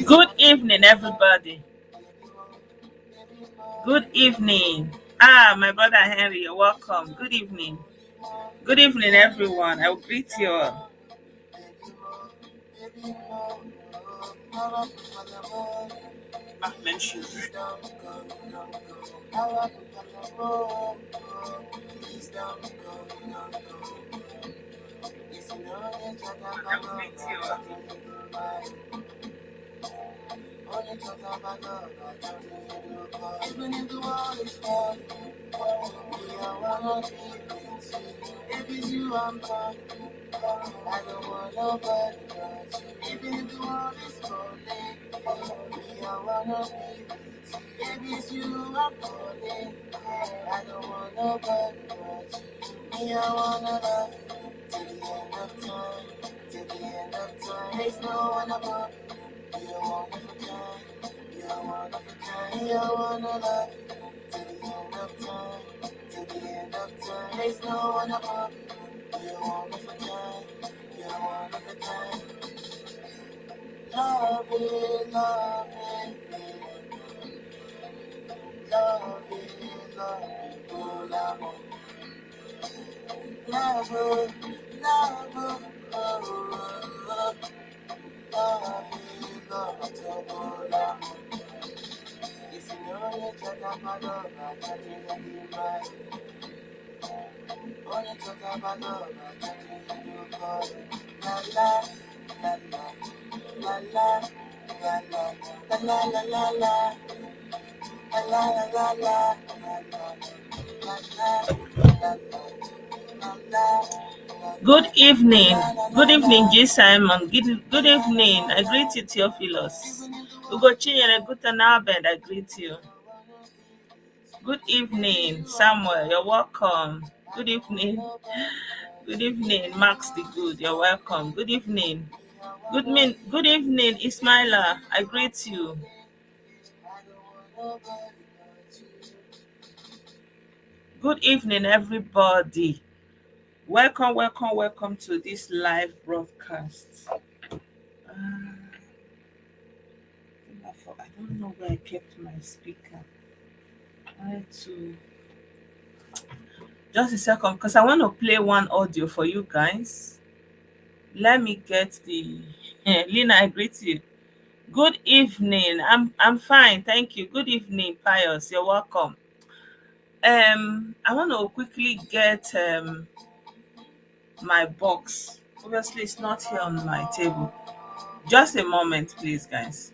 Good evening, everybody. Good evening. My brother Henry, you're welcome. Good evening. Good evening, everyone. I will greet you all. Good evening. Good evening, G. Simon. Good evening. I greet you, Theophilus. Ugo Chinyere Gutanabed, I greet you. Good evening, Samuel. You're welcome. Good evening. Good evening, Max the Good. You're welcome. Good evening. Good evening, Ismaila. I greet you. Good evening, everybody. Welcome to this live broadcast. I don't know where I kept my speaker. Just a second, because I want to play one audio for you guys. Let me get the Lina, I greet you. Good evening. I'm fine, thank you. Good evening, Pius. You're welcome. I want to quickly get my box. Obviously, it's not here on my table. Just a moment, please, guys.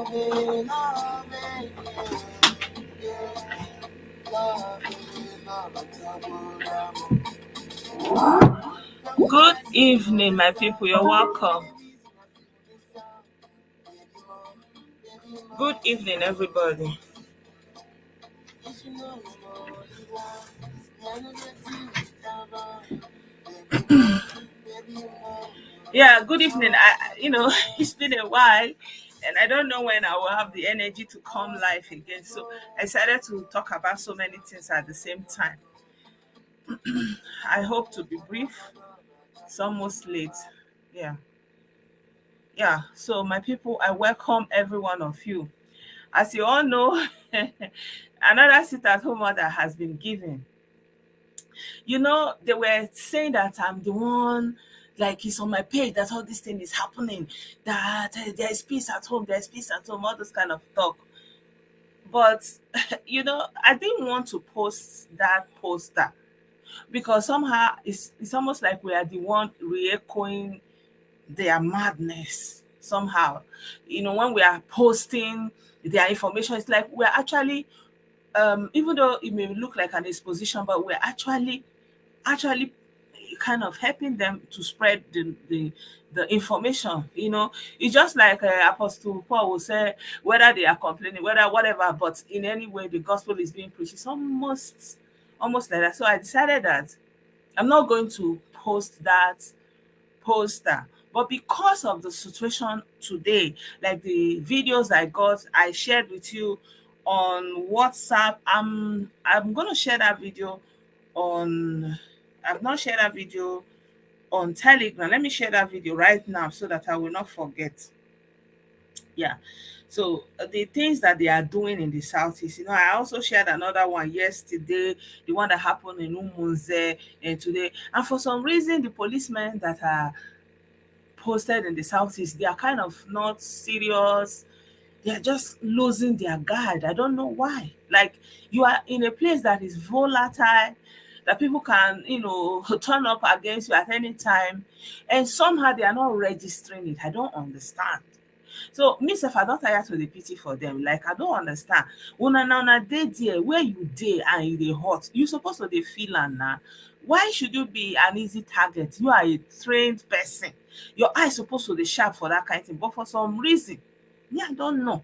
Good evening, my people. You're welcome. Good evening, everybody. Yeah, good evening. It's been a while, and I don't know when I will have the energy to come live again. So I decided to talk about so many things at the same time. I hope to be brief. It's almost late. Yeah, yeah. So my people, I welcome every one of you. As you all know, another sit-at-home order has been given. They were saying that I'm the one, like it's on my page that all this thing is happening, that there is peace at home, there's peace at home, all those kind of talk. But I didn't want to post that poster because somehow it's almost like we are the one re-echoing their madness somehow. When we are posting their information, it's like we're actually, even though it may look like an exposition, but we're actually kind of helping them to spread the information. It's just like Apostle Paul will say, whether they are complaining, whether whatever, but in any way the gospel is being preached. It's almost like that. So I decided that I'm not going to post that poster. But because of the situation today, like the videos I shared with you on WhatsApp, I'm gonna share that video on I've not shared that video on Telegram. Let me share that video right now so that I will not forget. Yeah. So the things that they are doing in the southeast, I also shared another one yesterday, the one that happened in Umunze and today. And for some reason, the policemen that are posted in the southeast, they are kind of not serious. They are just losing their guard. I don't know why. Like, you are in a place that is volatile, that people can, turn up against you at any time, and somehow they are not registering it. I don't understand. So me sef, I don tire to dey pity for them. Like, I don't understand. Una dey there where you dey and e dey hot, you suppose to dey feel am na. Why should you be an easy target? You are a trained person. Your eye suppose to dey sharp for that kind thing, but for some reason, me, I don't know.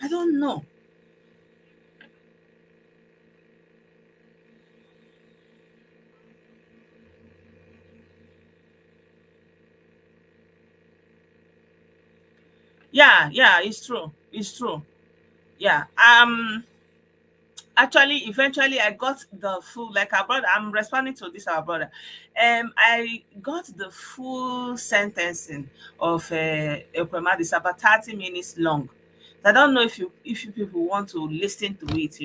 I don't know. Yeah, yeah, it's true. It's true. Yeah. Actually, eventually I got the full, like, our brother, I'm responding to this, our brother. I got the full sentencing of Ekwema. It's about 30 minutes long. So I don't know if you people want to listen to it,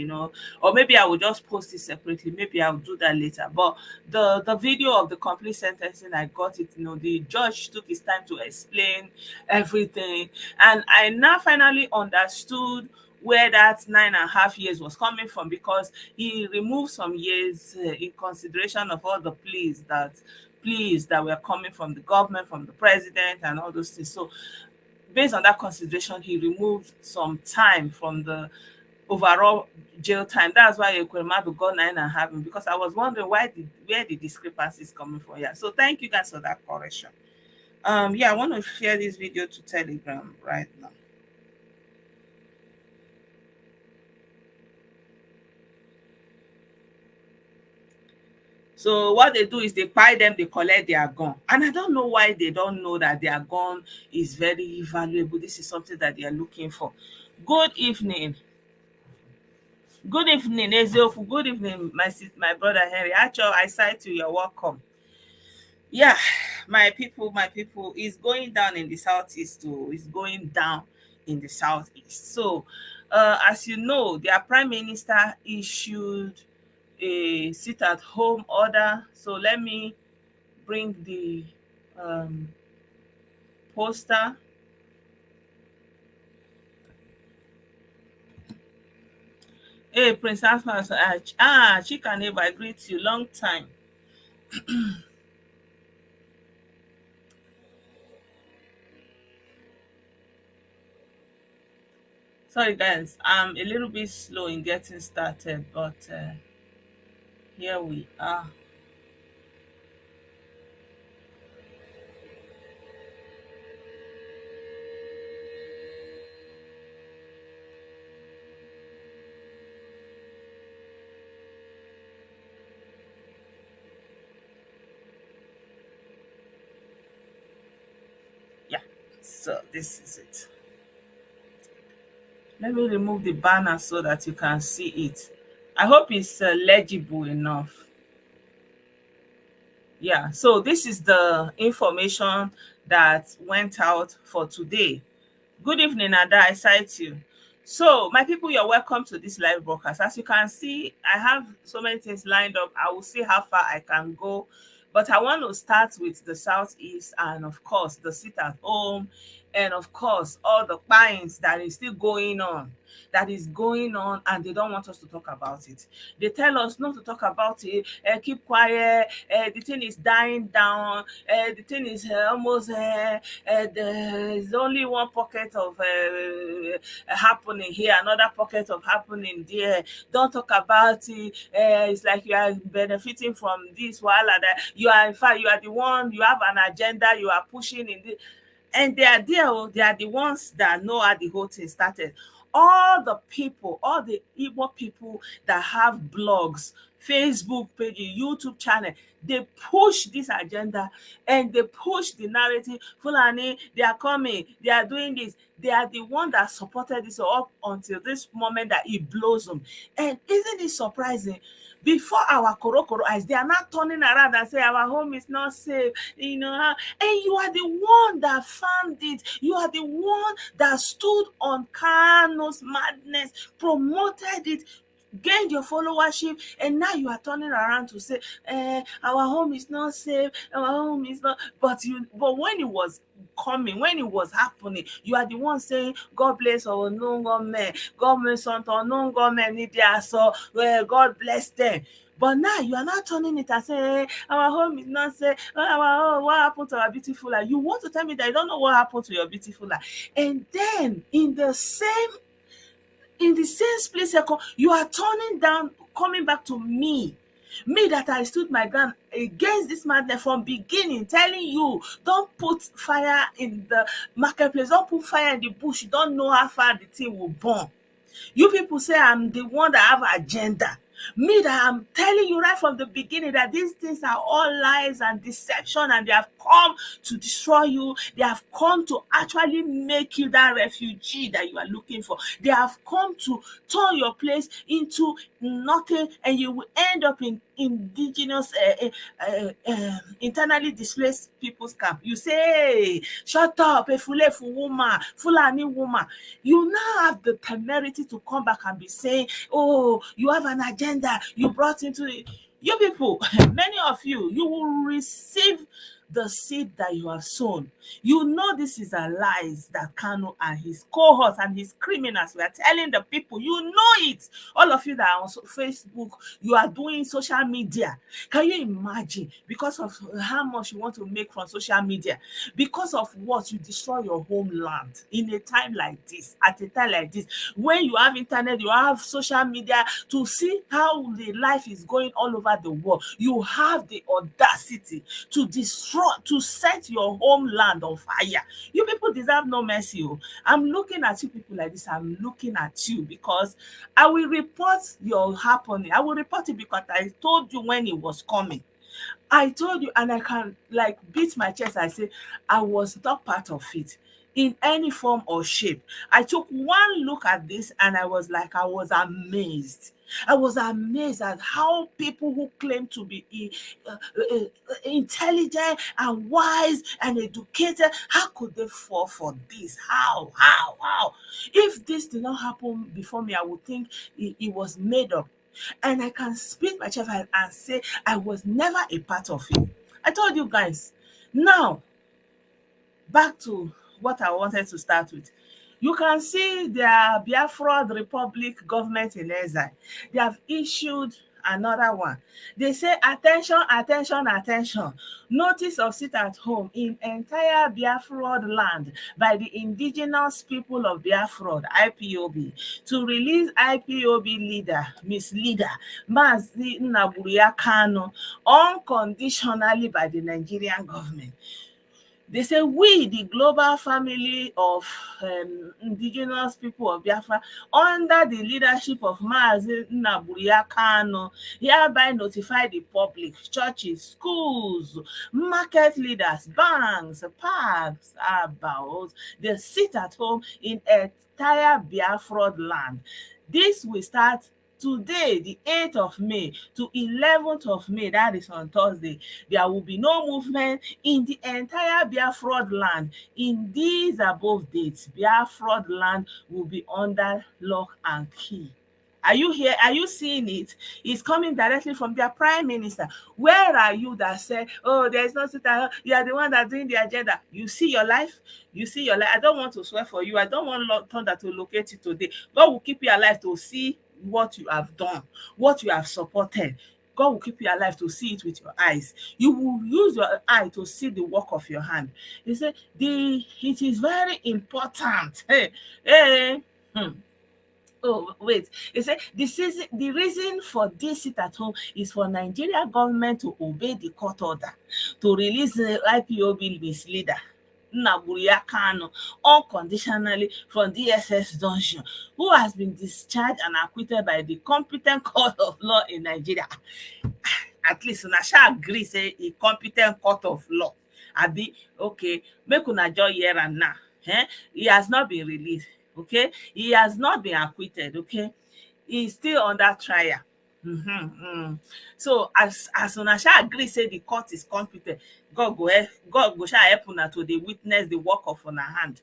or maybe I will just post it separately. Maybe I'll do that later. But the video of the complete sentencing, I got it. The judge took his time to explain everything, and I now finally understood where that 9.5 years was coming from, because he removed some years in consideration of all the pleas that were coming from the government, from the president, and all those things. So based on that consideration, he removed some time from the overall jail time. That's why Ekweremadu got 9.5, because I was wondering where the discrepancy is coming from. Yeah. So thank you guys for that correction. Yeah, I want to share this video to Telegram right now. So what they do is they buy them, they collect their gun. And I don't know why they don't know that their gun is very valuable. This is something that they are looking for. Good evening. Good evening, Eziofu. Good evening, my brother Henry. Actually, I cite you. You're welcome. Yeah, my people is going down in the southeast too. Is going down in the southeast. So, as you know, their prime minister issued a sit-at-home order. So let me bring the um, poster. Hey, Prince Asmas, Chika neighbor, I greet you. Long time. Sorry, guys. I'm a little bit slow in getting started, but here we are. Yeah. So this is it. Let me remove the banner so that you can see it. I hope it's legible enough. Yeah. So this is the information that went out for today. Good evening, Ada. I cite you. So, my people, you're welcome to this live broadcast. As you can see, I have so many things lined up. I will see how far I can go. But I want to start with the Southeast and, of course, the sit at home, and, of course, all the fines that is still going on. That is going on, and they don't want us to talk about it. They tell us not to talk about it, keep quiet, the thing is dying down, the thing is almost there's only one pocket of happening here, another pocket of happening there. Don't talk about it. It's like you are benefiting from this while that you are, in fact, you are the one, you have an agenda you are pushing in this, and they are there. They are the ones that know how the whole thing started. All the people, all the Igbo people that have blogs, Facebook pages, YouTube channel, they push this agenda and they push the narrative. Fulani, they are coming, they are doing this. They are the one that supported this up until this moment that it blossomed. And isn't it surprising? Before our korokoro eyes, they are not turning around and say our home is not safe. And you are the one that found it. You are the one that stood on Kano's madness, promoted it, gained your followership, and now you are turning around to say, our home is not safe, our home is not. But when it was coming, when it was happening, you are the one saying, God bless our known government, government something unknown government need their, so God bless them. But now you are not turning it and saying, our home is not safe. Our home, what happened to our beautiful life? You want to tell me that you don't know what happened to your beautiful life. And then in the same split second, you are turning down, coming back to me that I stood my ground against this madness from beginning, telling you don't put fire in the marketplace, don't put fire in the bush, you don't know how far the thing will burn. You people say I'm the one that have agenda. Me that I'm telling you right from the beginning that these things are all lies and deception, and they have come to destroy you. They have come to actually make you that refugee that you are looking for. They have come to turn your place into nothing, and you will end up in indigenous, internally displaced people's camp. You say, shut up, a Fulefu woman, Fulani woman. You now have the temerity to come back and be saying, oh, you have an agenda you brought into it. You people, many of you will receive the seed that you have sown. You know this is a lies that Kanu and his cohorts and his criminals were telling the people. You know it. All of you that are on Facebook, you are doing social media. Can you imagine? Because of how much you want to make from social media, because of what you destroy your homeland in a time like this, at a time like this, when you have internet, you have social media to see how the life is going all over the world. You have the audacity to destroy, to set your homeland on fire. You people deserve no mercy. Oh. I'm looking at you people like this. I'm looking at you because I will report your happening. I will report it because I told you when it was coming. I told you, and I can like beat my chest. I say I was not part of it in any form or shape. I took one look at this and I was like, I was amazed. I was amazed at how people who claim to be intelligent and wise and educated, how could they fall for this? How? If this did not happen before me, I would think it was made up. And I can speak my chest and say I was never a part of it. I told you guys. Now, back to what I wanted to start with. You can see their Biafra Republic government in exile. They have issued another one. They say attention, attention, attention. Notice of sit at home in entire Biafra land by the indigenous people of Biafra, IPOB, to release IPOB leader, Miss Leader, Mazi Nnaburuya Kanu, unconditionally by the Nigerian government. They say we, the global family of indigenous people of Biafra, under the leadership of Mazi Nnaburuya Kanu, hereby notify the public, churches, schools, market leaders, banks, parks, about the sit at home in entire Biafra land. This will start today, the 8th of May to 11th of May, that is on Thursday. There will be no movement in the entire Biafra land. In these above dates, Biafra land will be under lock and key. Are you here? Are you seeing it? It's coming directly from their prime minister. Where are you that say, oh, there is no sit at home, you are the one that's doing the agenda? You see your life? You see your life. I don't want to swear for you. I don't want thunder to locate you today. God will keep you alive to see what you have done, what you have supported. God will keep you alive to see it with your eyes. You will use your eye to see the work of your hand. He said, it is very important. Hey, hey, oh, wait. He said the reason for this sit at home is for Nigeria government to obey the court order to release the IPOB misleader Nnaburuya Kanu unconditionally from DSS dungeon, who has been discharged and acquitted by the competent court of law in Nigeria. At least una sha agree say a competent court of law. Abi, okay, make una just hear am now. He has not been released. Okay, he has not been acquitted. Okay, he's still under trial. So as una sha agree say the court is competent, God go sha help una to dey witness the work of una hand.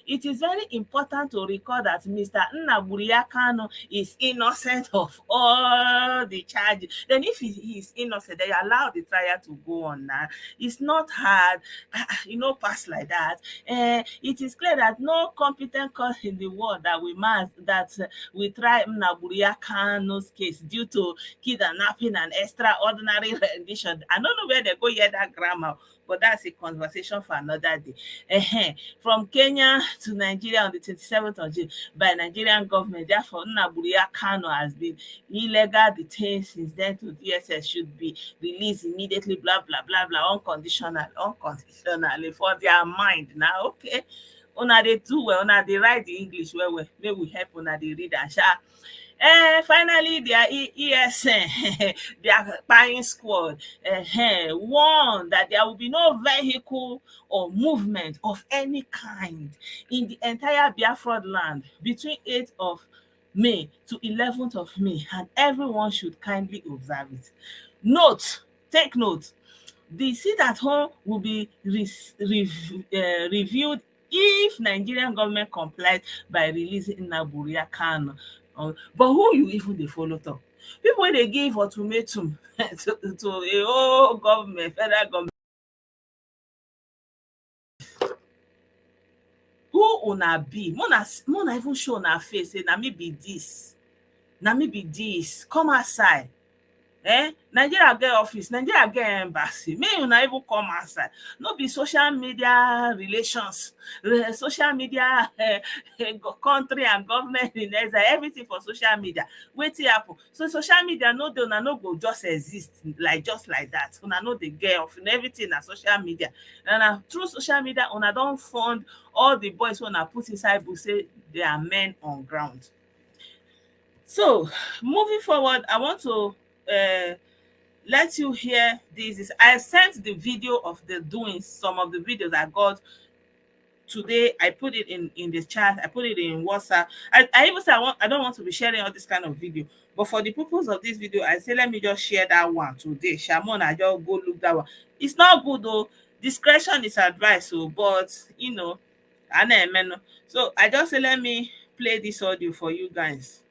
It is very important to recall that Mr. Nnaburuya Kanu is innocent of all the charges. Then if he is innocent, they allow the trial to go on now. It's not hard, pass like that. It is clear that no competent court in the world that we try Nnaburuya Kanu's case due to kidnapping and extraordinary rendition. I don't know where they go hear that grammar, but that's a conversation for another day. From Kenya to Nigeria on the 27th of June by Nigerian government. Therefore, Nnaburuya Kanu has been illegal detained since then to DSS, should be released immediately, blah, blah, blah, blah, unconditionally for their mind. Now, okay, una dey do well, una dey write the English well well, make we help una dey read am sha. Finally, their ESN, their Kpaingss squad, warned that there will be no vehicle or movement of any kind in the entire Biafra land between 8th of May to 11th of May, and everyone should kindly observe it. Take note, the sit at home will be reviewed if Nigerian government complies by releasing Nnaburuya Kanu. But who you even dey follow talk? People wey dey give ultimatum to a whole government, federal government. Who una be? Make una even show una face say na me be dis, na me be dis. Come outside. Nigeria get office, Nigeria get embassy, make una even come outside. No be social media relations, social media country and government in exile, everything for social media. Wetin happen? So social media no dey, una no go just exist just like that. Una no dey get office, everything na social media. And na through social media una don fund all the boys wey una put inside book say they are men on ground. So moving forward, I want to let you hear this. I sent the video of the doings, some of the videos I got today. I put it in the chat, I put it in WhatsApp. I even say I don't want to be sharing all this kind of video, but for the purpose of this video, I say let me just share that one today. Shamon, I just go look that one. It's not good though. Discretion is advised, but so I just say let me play this audio for you guys.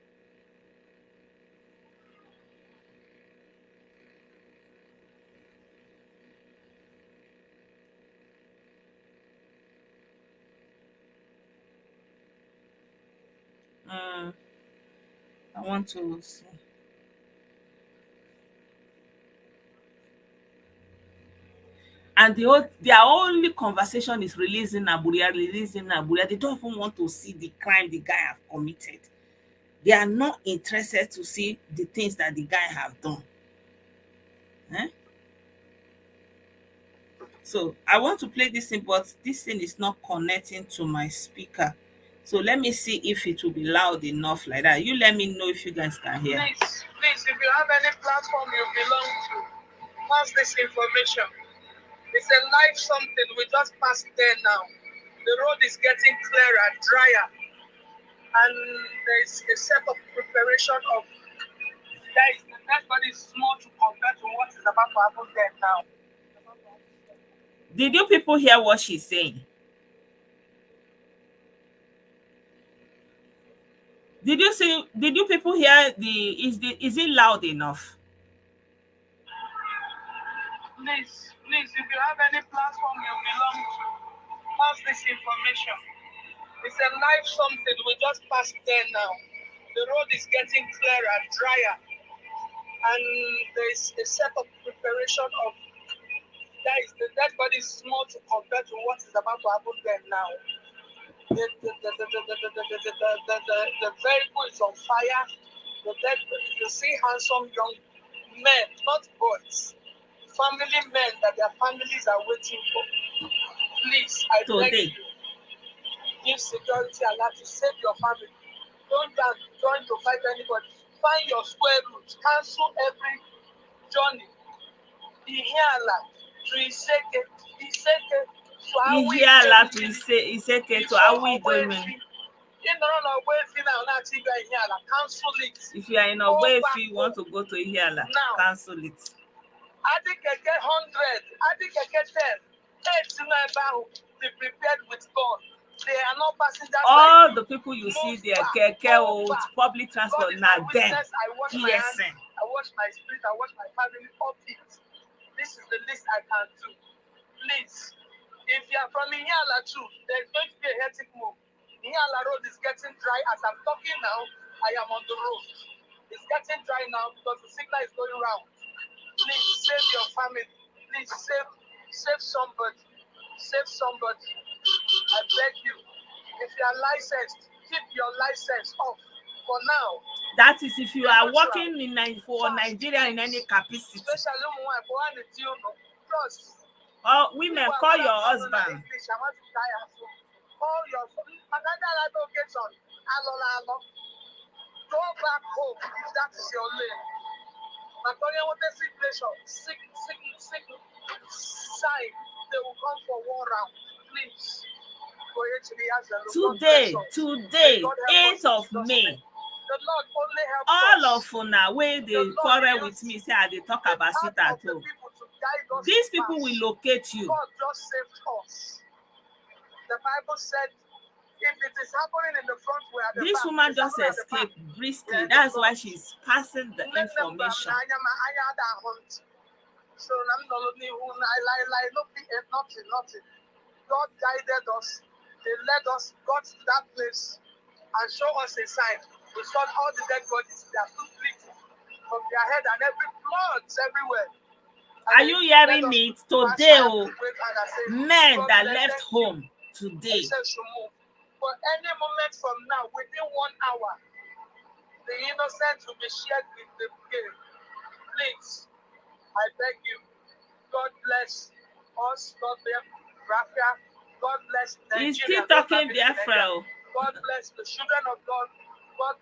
I want to see. And their only conversation is releasing Aburia, releasing Aburia. They don't even want to see the crime the guy have committed. They are not interested to see the things that the guy have done. Eh? So I want to play this thing, but this thing is not connecting to my speaker. So let me see if it will be loud enough like that. You let me know if you guys can hear. Please, if you have any platform you belong to, pass this information. It's a live something. We just passed there now. The road is getting clearer, drier, and there's a set of preparation of guys. That body is small to compare to what is about to happen there now. Did you people hear what she's saying? Did you people hear is it loud enough? Please, if you have any platform you belong to, pass this information. It's a live something. We just passed there now. The road is getting clearer, drier, and there's a set of preparation of guys. The dead body is small to compare to what is about to happen there now. The vehicle is on fire. You see handsome young men, not boys, family men that their families are waiting for. Please, I beg you, give security alert to save your family. Don't join to fight anybody. Find your square root. Cancel every journey. Ihiala to Iseke. Iseke to Awi. Ihiala to Iseke to Awi. Cancel it. If you are in a way, if you want to go to Ihiala, cancel it. Adikeke 100, Adikeke 10, 8 be prepared with God. They are not passengers. All the people you see there, keke or public transport, now them. ESN. I wash my spirit, I wash my family up it. This is the least I can do. Please, if you are from Ihiala too, there's going to be a hectic move. Ihiala road is getting dry. As I'm talking now, I am on the road. It's getting dry now because the signal is going round. Please save your family. Please save somebody. Save somebody. I beg you. If you are licensed, keep your license off for now. That is if you are working for Nigeria in any capacity. Especially women, call your husband. Call your location. Go back home if that is your lane. Sick sign. They will come for 1 round. Please. Today, 8th of May. All of una where they quarrel with me, say they talk about it at home. These people will locate you. God just saved us. The Bible said, if it is happening in the front, where this woman just escaped briskly. That's why she's passing the information. So nothing. God guided us. They led us, got to that place, and showed us a sign. We saw all the dead bodies. They are still bleeding from their head and every blood everywhere. And are you hearing it today? Men that left home today. For any moment from now, within 1 hour, the innocent will be shared with the grave. Please, I beg you. God bless us. God bless Rafia. God bless Nigeria. He's still talking Biafra. God bless the children of God. God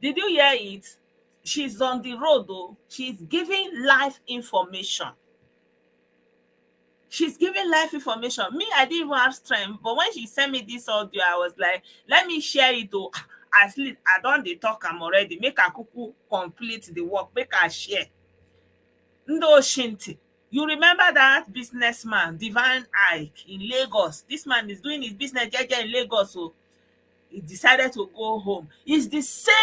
Did you hear it? She's on the road though. She's giving live information. She's giving live information. Me, I didn't even have strength, but when she sent me this audio, I was like, let me share it though. At least I don't talk am already. Make a cuckoo complete the work. Make her share. Ndo Shinti. You remember that businessman, Divine Ike in Lagos? This man is doing his business in Lagos. So he decided to go home. It's the same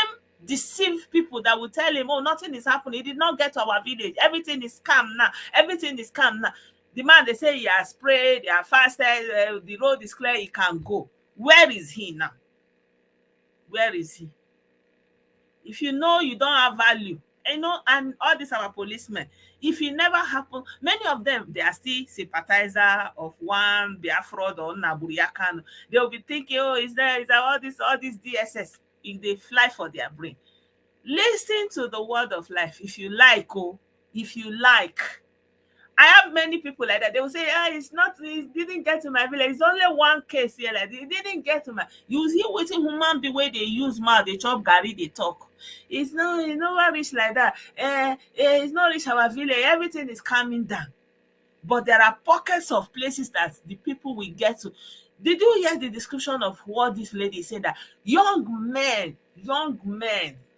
deceived people that will tell him, oh, nothing is happening. He did not get to our village. Everything is calm now. Everything is calm now. The man, they say he has prayed, he has fasted, the road is clear, he can go. Where is he now? Where is he? If you know you don't have value, and all these our policemen, if it never happen, many of them, they are still sympathizer of one Biafra or Naburiakan. They'll be thinking, oh, is there all this DSS? If they fly for their brain. Listen to the word of life. If you like, if you like. I have many people like that. They will say, it didn't get to my village. It's only one case here. Like, it didn't get to my. You see, waiting human be where they use mouth, they chop gari, they talk. It's not rich like that. It's not rich our village. Everything is coming down. But there are pockets of places that the people will get to. Did you hear the description of what this lady said, that young men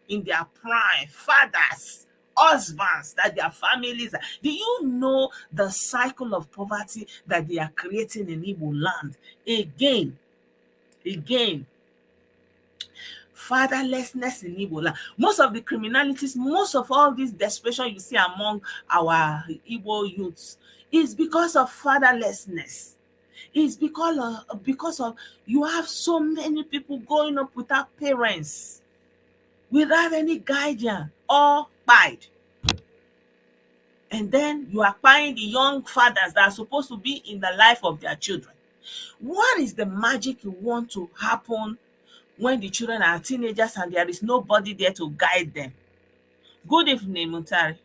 in their prime, fathers, husbands, that their families are. Do you know the cycle of poverty that they are creating in Igbo land? Again, fatherlessness in Igbo land. Most of the criminalities, most of all this desperation you see among our Igbo youths is because of fatherlessness. It's because of you have so many people growing up without parents, without any guardian or guide. And then you are buying the young fathers that are supposed to be in the life of their children. What is the magic you want to happen when the children are teenagers and there is nobody there to guide them? Good evening, Mutari.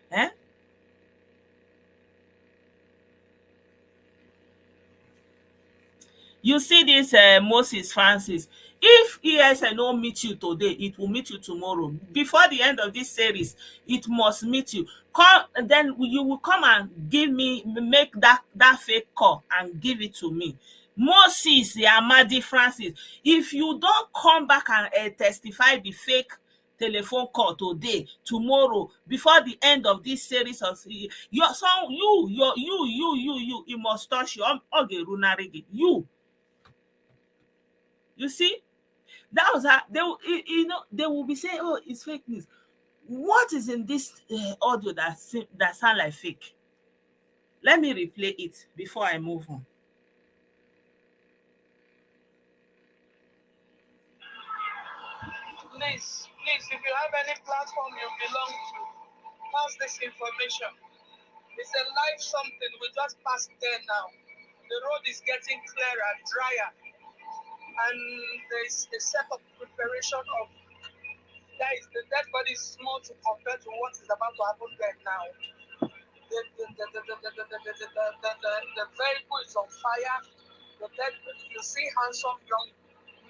You see this Moses Francis. If ESN no meet you today, it will meet you tomorrow. Before the end of this series, it must meet you. Come, then you will come and make that fake call and give it to me. Moses Yamadi Francis, if you don't come back and testify the fake telephone call today, tomorrow, before the end of this series of your son, you must touch your you see, that was how they will be saying, oh, it's fake news. What is in this audio that sound like fake? Let me replay it before I move on. Please, if you have any platform you belong to, pass this information. It's a live something. We just passed there now. The road is getting clearer, drier, and there's a set of preparation of guys. The dead body is small to compare to what is about to happen there now. The vehicle is on fire. You see handsome young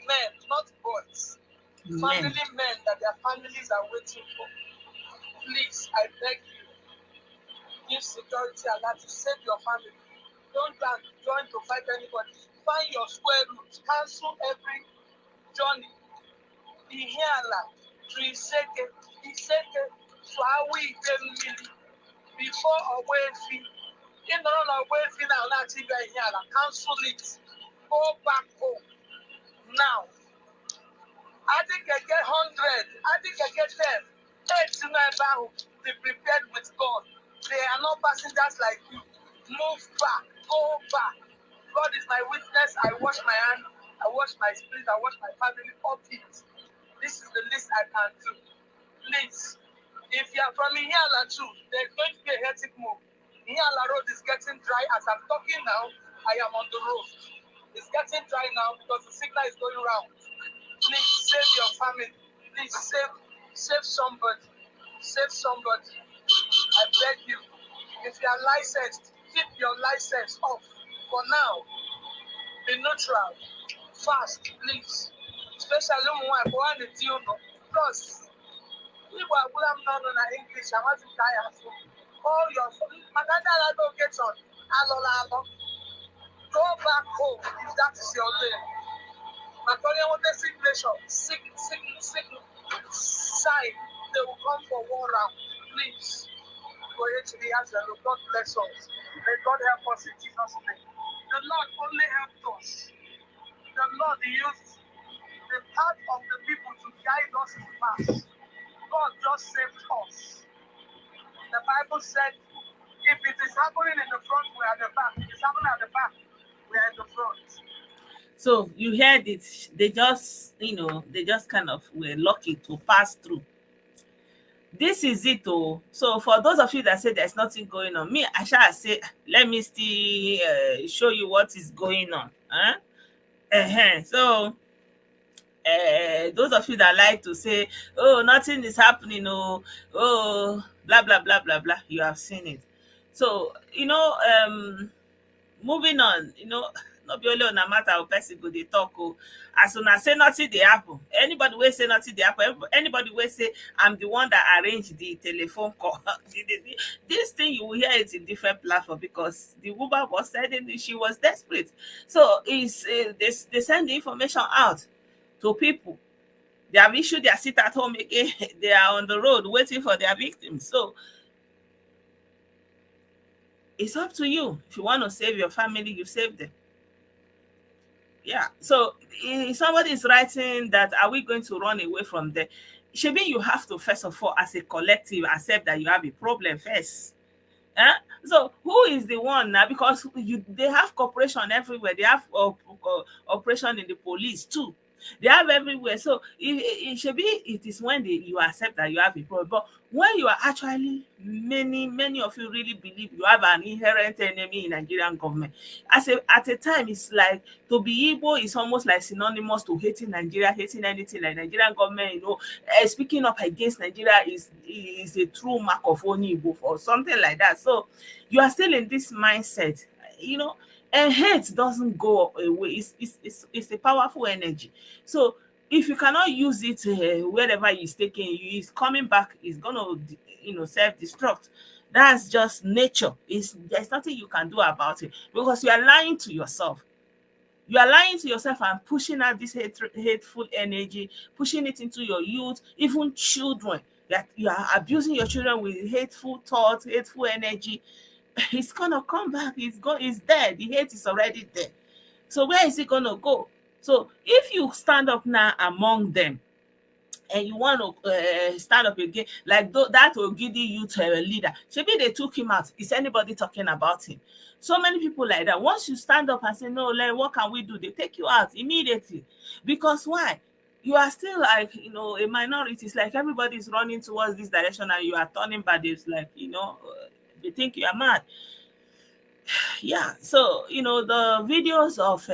men, not boys. Family men that their families are waiting for. Please, I beg you, give security alert to save your family. Don't join to fight anybody. Find your square root. Cancel every journey. Ihiala, Triseke, Iseke, Flawi, Demili, before Awefi. In the run Awefi now, not even Ihiala. Cancel it. Go back home. Now. I think I get 100. I think I get 10. Be prepared with God. They are not passengers like you. Move back. Go back. God is my witness. I wash my hand. I wash my spirit. I wash my family. Up it. This is the least I can do. Please. If you are from Ihiala too, there's going to be a hectic move. Ihiala road is getting dry. As I'm talking now, I am on the road. It's getting dry now because the signal is going round. Please save your family. Please save somebody. Save somebody. I beg you. If you are licensed, keep your license off. For now, be neutral. Fast, please. Especially when I go on the deal. Plus, people are going down on English. I want to die at home. All your Maganda don't get on. Alo. Go back home if that is your name. Macaulay want a sick nation, sick side. They will come for one round. Please, go ahead to the answer. God bless us. May God help us in Jesus' name. The Lord only helped us. The Lord used the path of the people to guide us to pass. God just saved us. The Bible said, if it is happening in the front, we are at the back. If it's happening at the back, we are in the front. So you heard it. They just kind of were lucky to pass through. This is it oh. So for those of you that say there's nothing going on, me I shall say let me still show you what is going on. Huh? So those of you that like to say, oh, nothing is happening, oh, blah blah blah blah blah, you have seen it. So moving on, no be only on a matter of person go dey talk oh. As una say nothing dey happen, anybody wey say nothing dey happen, anybody wey say I'm the one that arrange the telephone call, this thing you will hear it in different platform because the woman was saying she was desperate. So is they send the information out to people. They have issued their sit at home again. They are on the road waiting for their victims. So it's up to you. If you want to save your family, you save them. Yeah. So if somebody is writing that, are we going to run away from there? Maybe you have to first of all, as a collective, accept that you have a problem first. Eh? So who is the one now? Because they have cooperation everywhere. They have operation in the police too. They have everywhere. So it should be. It is when you accept that you have a problem. But when you are actually many of you really believe you have an inherent enemy in Nigerian government. At a time, it's like to be Igbo is almost like synonymous to hating Nigeria, hating anything like Nigerian government. Speaking up against Nigeria is a true mark of only Igbo or something like that. So you are still in this mindset, and hate doesn't go away. It's a powerful energy. So if you cannot use it wherever it's taking you, it's coming back, it's gonna self-destruct. That's just nature. There's nothing you can do about it because you are lying to yourself. You are lying to yourself and pushing out this hateful energy, pushing it into your youth, even children. That you are abusing your children with hateful thoughts, hateful energy. It's gonna come back. It's there. The hate is already there. So where is it gonna go? So if you stand up now among them and you want to stand up again, like that Ogidi youth leader, maybe they took him out. Is anybody talking about him? So many people like that. Once you stand up and say, no, like, what can we do? They take you out immediately. Because why? You are still like, a minority. It's like everybody's running towards this direction and you are turning back. It's like, they think you are mad. Yeah. So, the videos of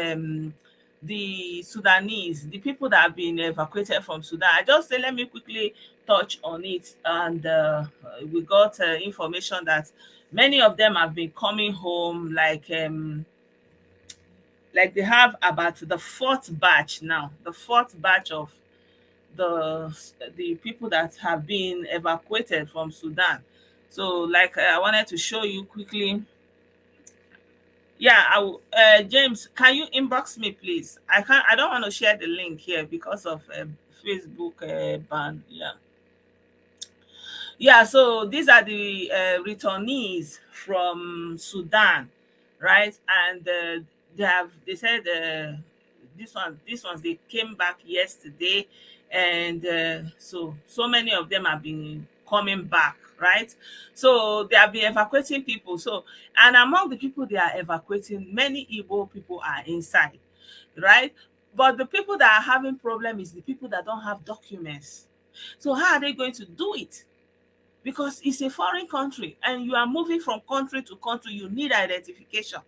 the Sudanese, the people that have been evacuated from Sudan, I just say, let me quickly touch on it. And we got information that many of them have been coming home, like they have about the fourth batch now, the fourth batch of the people that have been evacuated from Sudan. So, like, I wanted to show you quickly. Yeah, James, can you inbox me, please? I don't want to share the link here because of Facebook ban. Yeah. Yeah, so these are the returnees from Sudan, right? And they said this ones they came back yesterday, and so many of them have been coming back, right? So they have been evacuating people. So, and among the people they are evacuating, many Igbo people are inside, right? But the people that are having problem is the people that don't have documents. So how are they going to do it? Because it's a foreign country and you are moving from country to country, you need identification.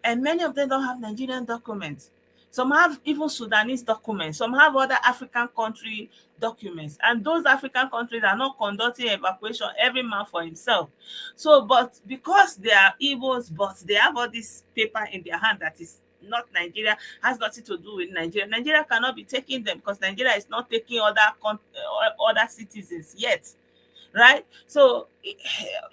And many of them don't have Nigerian documents. Some have even Sudanese documents. Some have other African country documents. And those African countries are not conducting evacuation, every man for himself. So, but because they are Igbos, but they have all this paper in their hand that is not Nigeria, has nothing to do with Nigeria. Nigeria cannot be taking them because Nigeria is not taking other citizens yet, right? So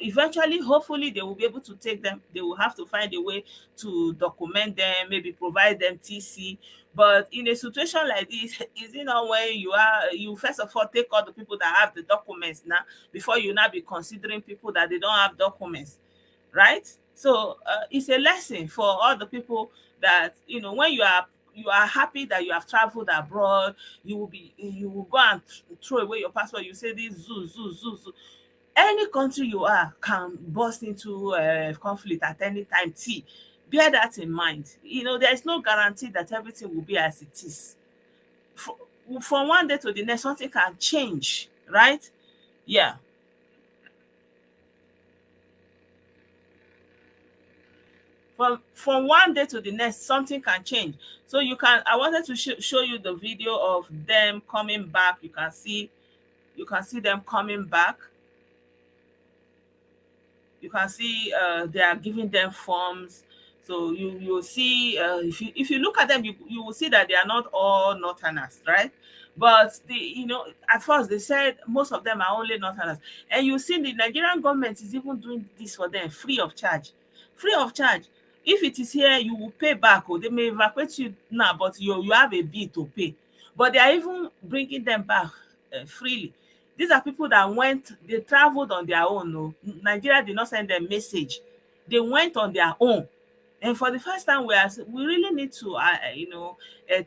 eventually, hopefully, they will be able to take them. They will have to find a way to document them, maybe provide them TC. But in a situation like this, is it not when you first of all take all the people that have the documents now before you now be considering people that they don't have documents, right? So it's a lesson for all the people that when you are happy that you have traveled abroad, you will go and throw away your passport. You say this zoo. Any country you are can burst into conflict at any time. Bear that in mind. There is no guarantee that everything will be as it is. From one day to the next, something can change, right? Yeah. From one day to the next, something can change. So you can, I wanted to show you the video of them coming back. You can see them coming back. You can see they are giving them forms. So you see, if you look at them, you will see that they are not all northerners, right? But the, at first they said most of them are only northerners, and you see the Nigerian government is even doing this for them free of charge. Free of charge. If it is here, you will pay back. Or they may evacuate you now, but you have a bill to pay. But they are even bringing them back freely. These are people that went, they traveled on their own. No, Nigeria did not send them message. They went on their own. And for the first time, we really need to,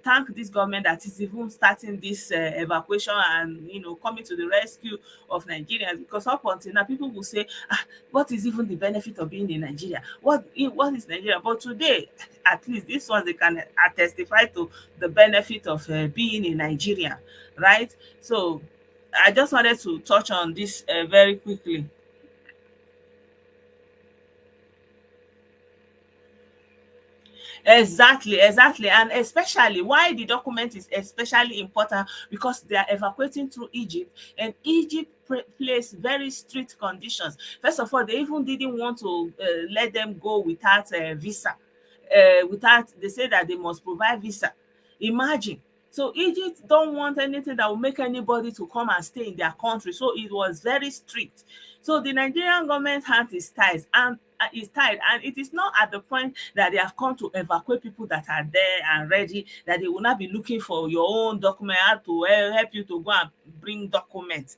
thank this government that is even starting this evacuation and, coming to the rescue of Nigerians. Because up until now, people will say, what is even the benefit of being in Nigeria? What is Nigeria? But today, at least this one, they can testify to the benefit of being in Nigeria, right? So I just wanted to touch on this very quickly. Exactly, exactly. And especially why the document is especially important, because they are evacuating through Egypt, and Egypt placed very strict conditions. First of all, they even didn't want to let them go without a visa. Without, they say that they must provide visa. Imagine. So Egypt don't want anything that will make anybody to come and stay in their country. So it was very strict. So the Nigerian government hand is tied, and it is not at the point that they have come to evacuate people that are there and ready, that they will not be looking for your own document, how to help you to go and bring documents.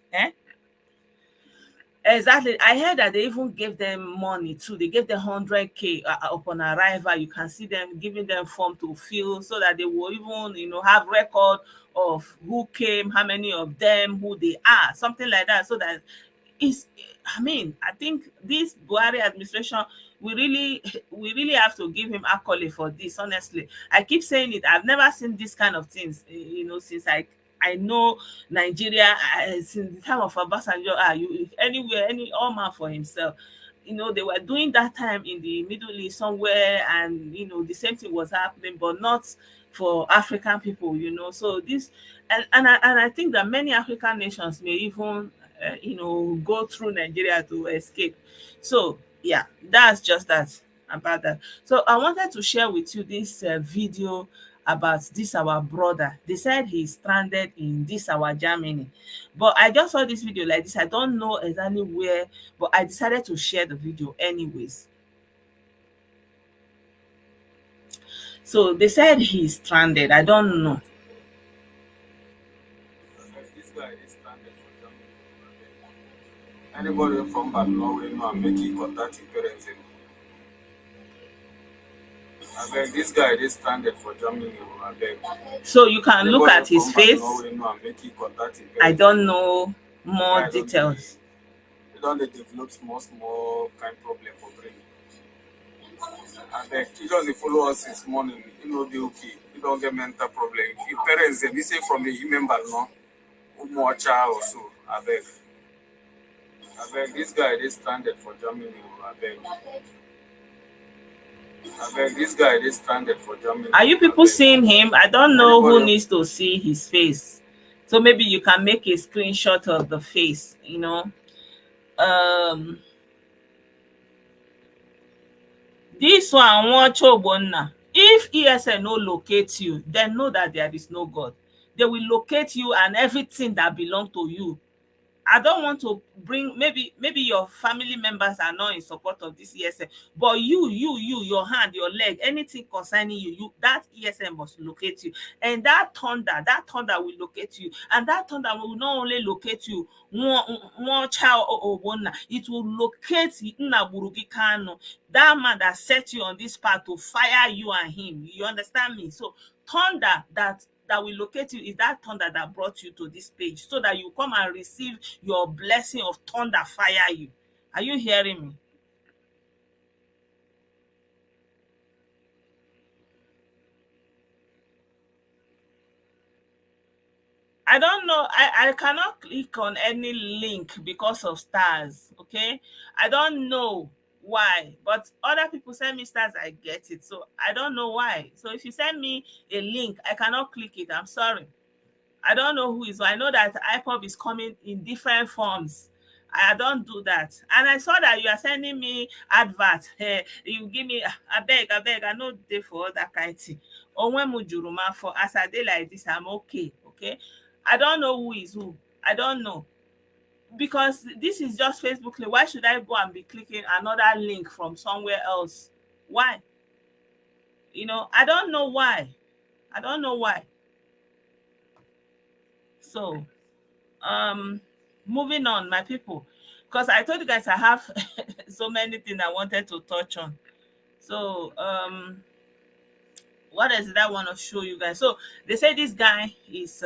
Exactly. I heard that they even gave them money too. They gave them 100K upon arrival. You can see them giving them form to fill, so that they will even, have record of who came, how many of them, who they are, something like that. So that is, I mean, I think this Buhari administration, we really have to give him accolade for this. Honestly, I keep saying it. I've never seen this kind of things, since I know Nigeria, since the time of Obasanjo. You anywhere, any all man for himself. They were doing that time in the Middle East somewhere, and the same thing was happening, but not for African people. So this, and I think that many African nations may even go through Nigeria to escape. So yeah, that's just that about that. So I wanted to share with you this video about this our brother. They said he's stranded in this our Germany, but I just saw this video like this. I don't know exactly where, but I decided to share the video anyways. So they said he's stranded. I don't know. This guy is stranded for Germany. Anybody from bad Norway know and make it contact his parents. I beg this guy is stranded for Germany. I beg. So you can look Anybody at his from bad face. Norway know and make it contact his I parents. don't know more Guy details. don't they develop small kind problem for brain. I beg. He doesn't follow us since morning. They okay. He don't get mental problem. If your parents they say from the human bad no, more child or so. I beg. I beg. This guy is stranded for Germany. I beg. I beg. This guy is stranded for Germany. Are you I people beg. seeing him? I don't know who Anybody needs to see his face. So maybe you can make a screenshot of the face. Um this one watch Ogbonna. If ESN no locate you, then know that there is no God. They will locate you and everything that belong to you. I don't want to bring, maybe your family members are not in support of this ESN, but your hand, your leg, anything concerning you, that ESN must locate you. And that thunder will locate you. And that thunder will not only locate you, one child or one, it will locate Nnaburugi Kanu, that man that set you on this path to fire you and him. You understand me? So thunder that will locate you is that thunder that brought you to this page, so that you come and receive your blessing of thunder fire you. Are you hearing me? I don't know. I cannot click on any link because of stars. Okay. I don't know why. But other people send me stars, I get it. So I don't know why. So if you send me a link, I cannot click it. I'm sorry. I don't know who is. I know that IPOB is coming in different forms. I don't do that. And I saw that you are sending me advert. Hey, you give me I beg, I know dey for all that kind thing. Or when mujuruma for as I dey like this, I'm okay. Okay. I don't know who is who. I don't know. Because this is just Facebook link. Why should I go and be clicking another link from somewhere else? Why? I don't know why. I don't know why. So um moving on, my people, because I told you guys I have so many things I wanted to touch on. So what else did I want to show you guys? So they say this guy is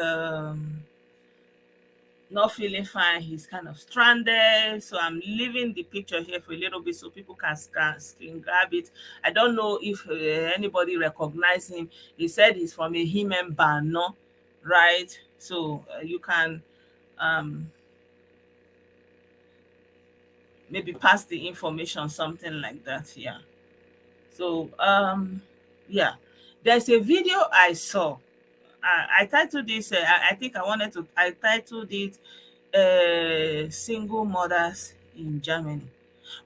not feeling fine. He's kind of stranded, so I'm leaving the picture here for a little bit so people can screen grab it. I don't know if anybody recognize him. He said he's from a Himen Bano, right? So you can um maybe pass the information, something like that. Yeah. So yeah, there's a video I saw. I titled this I think I titled it Single Mothers in Germany.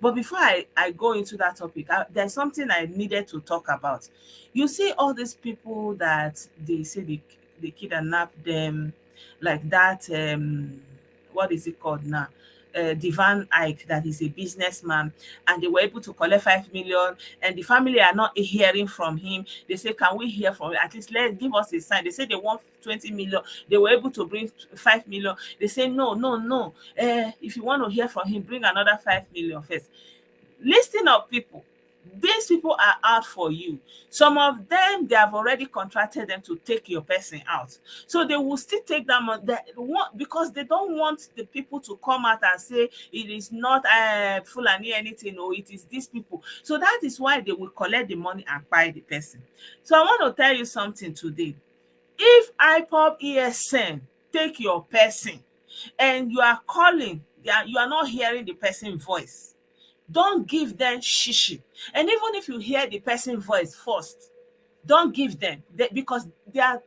But before I go into that topic, there's something I needed to talk about. You see all these people that they say they kidnap them, like that what is it called now? Divan Ike, that is a businessman, and they were able to collect 5 million, and the family are not hearing from him. They say, can we hear from you? At least let's give us a sign. They say they want 20 million. They were able to bring 5 million. They say, no, no, no. If you want to hear from him, bring another 5 million first. Listen up, people. These people are out for you. Some of them, they have already contracted them to take your person out. So they will still take that money because they don't want the people to come out and say it is not Fulani anything, or it is these people. So that is why they will collect the money and buy the person. So I want to tell you something today. If IPOB ESN take your person and you are calling, you are not hearing the person's voice, don't give them shishi. And even if you hear the person's voice first, don't give them because they are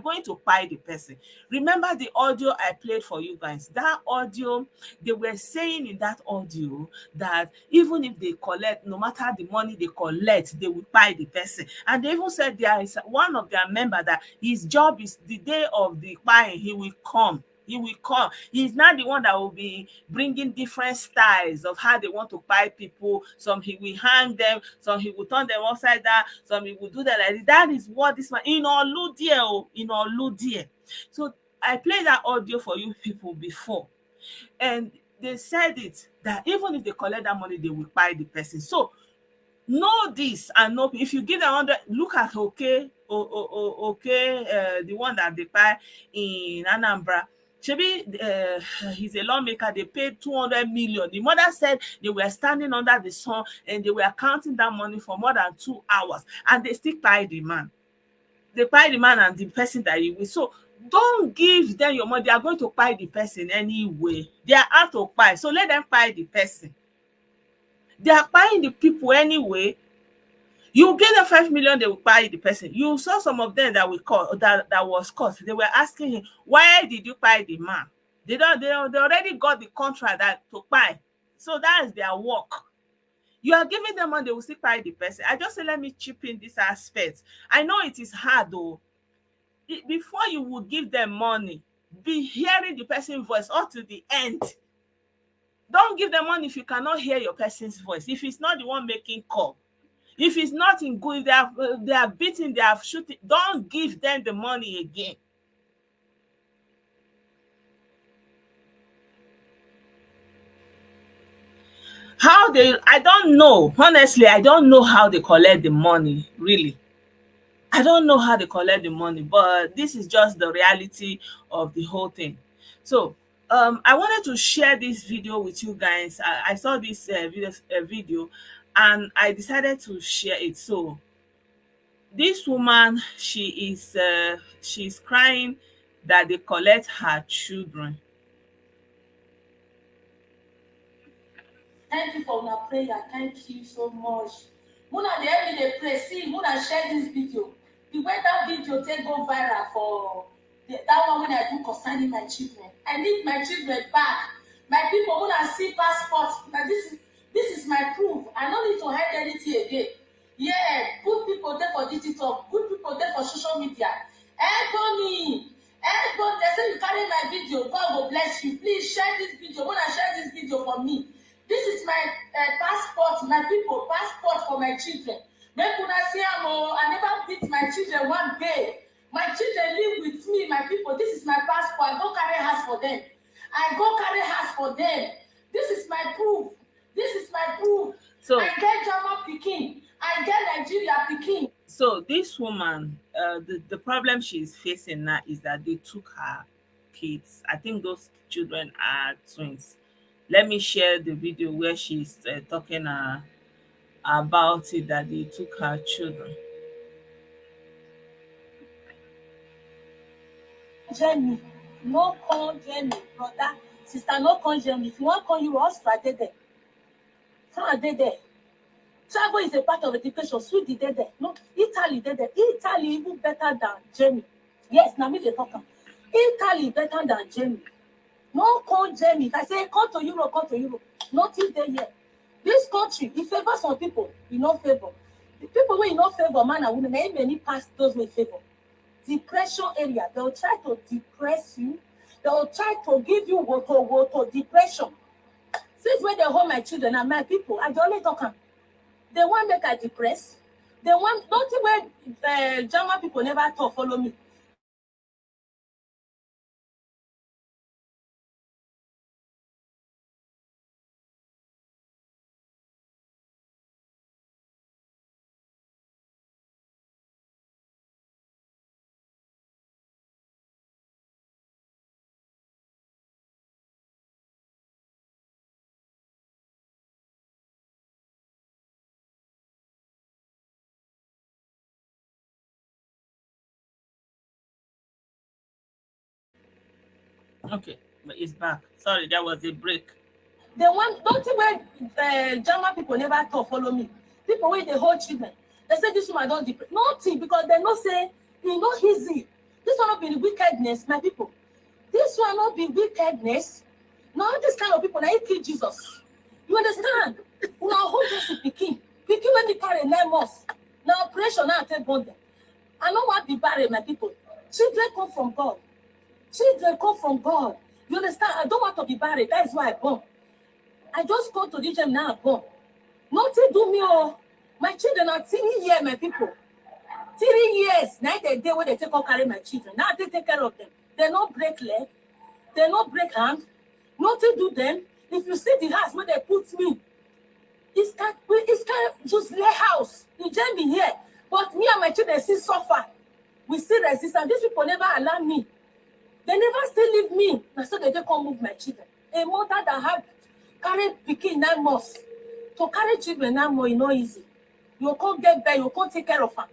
going to buy the person. Remember the audio I played for you guys? That audio, they were saying in that audio that even if they collect, no matter the money they collect, they will buy the person. And they even said there is one of their member that his job is the day of the buying, he will come. He will come. He's not the one that will be bringing different styles of how they want to buy people. Some he will hang them, some he will turn them upside down, some he will do that like this. That is what this man in Oludia, in Oludia. So I played that audio for you people before, and they said it that even if they collect that money, they will buy the person. So know this and know if you give them 100, look at okay, the one that they buy in Anambra. Shebi, he's a lawmaker. They paid 200 million. The mother said they were standing under the sun and they were counting that money for more than 2 hours, and they still buy the man. They buy the man and the person that he will. So don't give them your money. They are going to buy the person anyway. They are out to buy. So let them buy the person. They are buying the people anyway. You give them 5 million, they will buy the person. You saw some of them that we caught that was caught. They were asking him, why did you buy the man? They already got the contract that to buy. So that is their work. You are giving them money, they will still buy the person. I just say let me chip in this aspect. I know it is hard though. Before you would give them money, be hearing the person's voice up to the end. Don't give them money if you cannot hear your person's voice. If it's not the one making call. If it's not in good, they are beating, they are shooting, don't give them the money again. I don't know. Honestly, I don't know how they collect the money, really. I don't know how they collect the money, but this is just the reality of the whole thing. So, I wanted to share this video with you guys. I saw this video and I decided to share it. So, this woman, she's crying that they collect her children. Thank you for my prayer. Thank you so much. Muna dey help me dey pray. See, Muna share this video. The way that video take go viral for that one when I do concerning my children. I need my children back. My people, Muna see passport. Now this is my proof. I no need to hide anything again. Yeah, good people there for digital, good people there for social media. Help me. Help, they say you carry my video. God will bless you. Please share this video. Muna share this video for me. This is my passport, my people, passport for my children. Make una see am o. I never beat my children one day. My children live with me, my people. This is my passport. I go carry house for them. I go carry house for them. This is my proof. This is my proof. So I get German Pikin. I get Nigeria Pikin. So this woman, the problem she's facing now is that they took her kids. I think those children are twins. Let me share the video where she's talking about it, that they took her children. Jenny, no come Jenny, brother, sister, no come Jenny. If you want to come, you also are there. France there. Travel is a part of education. Sweden there. No, Italy there. Italy even better than Germany. Yes, now me dey talk am. Italy better than Germany. No come Germany. If I say come to Europe, come to Europe. Nothing there yet. This country, it favor some people, you no favor. The people wey you no favor, man and women, na many pass those wey favor. Depression area, they will try to depress you. They will try to give you water depression. Since when they hold my children and my people, I dey only talk am. They want make I depress. They want nothing where German people never talk follow me. Okay, but it's back. Sorry, there was a break. They want nothing where German people never talk follow me. People wey dey hold children, they say this woman don depress. Nothing, because they know say e no easy. This one no be wickedness, my people. This one no be wickedness. No, this kind of people na e kill Jesus. You understand? Una hold Jesus pikin wey me carry 9 months. Na operation na I take born them. I no wan be barren, my people. Children come from God. Children come from God. You understand? I don't want to be barren. That is why I born. I just go to the gym now and born. Nothing do me oh. My children are 3 years, my people. 3 years. Now the day when they take carry my children. Now they take care of them. They no break leg. They no break hand. Nothing do them. If you see the house where they put me, it's kind of just lay house. You join me here. But me and my children still suffer. We still resist. And these people never allow me. They never still leave me. Now so they come move my children. A mother that have carry pikin 9 months. To carry children 9 months, it's not easy. You can't get there, you can't take care of them.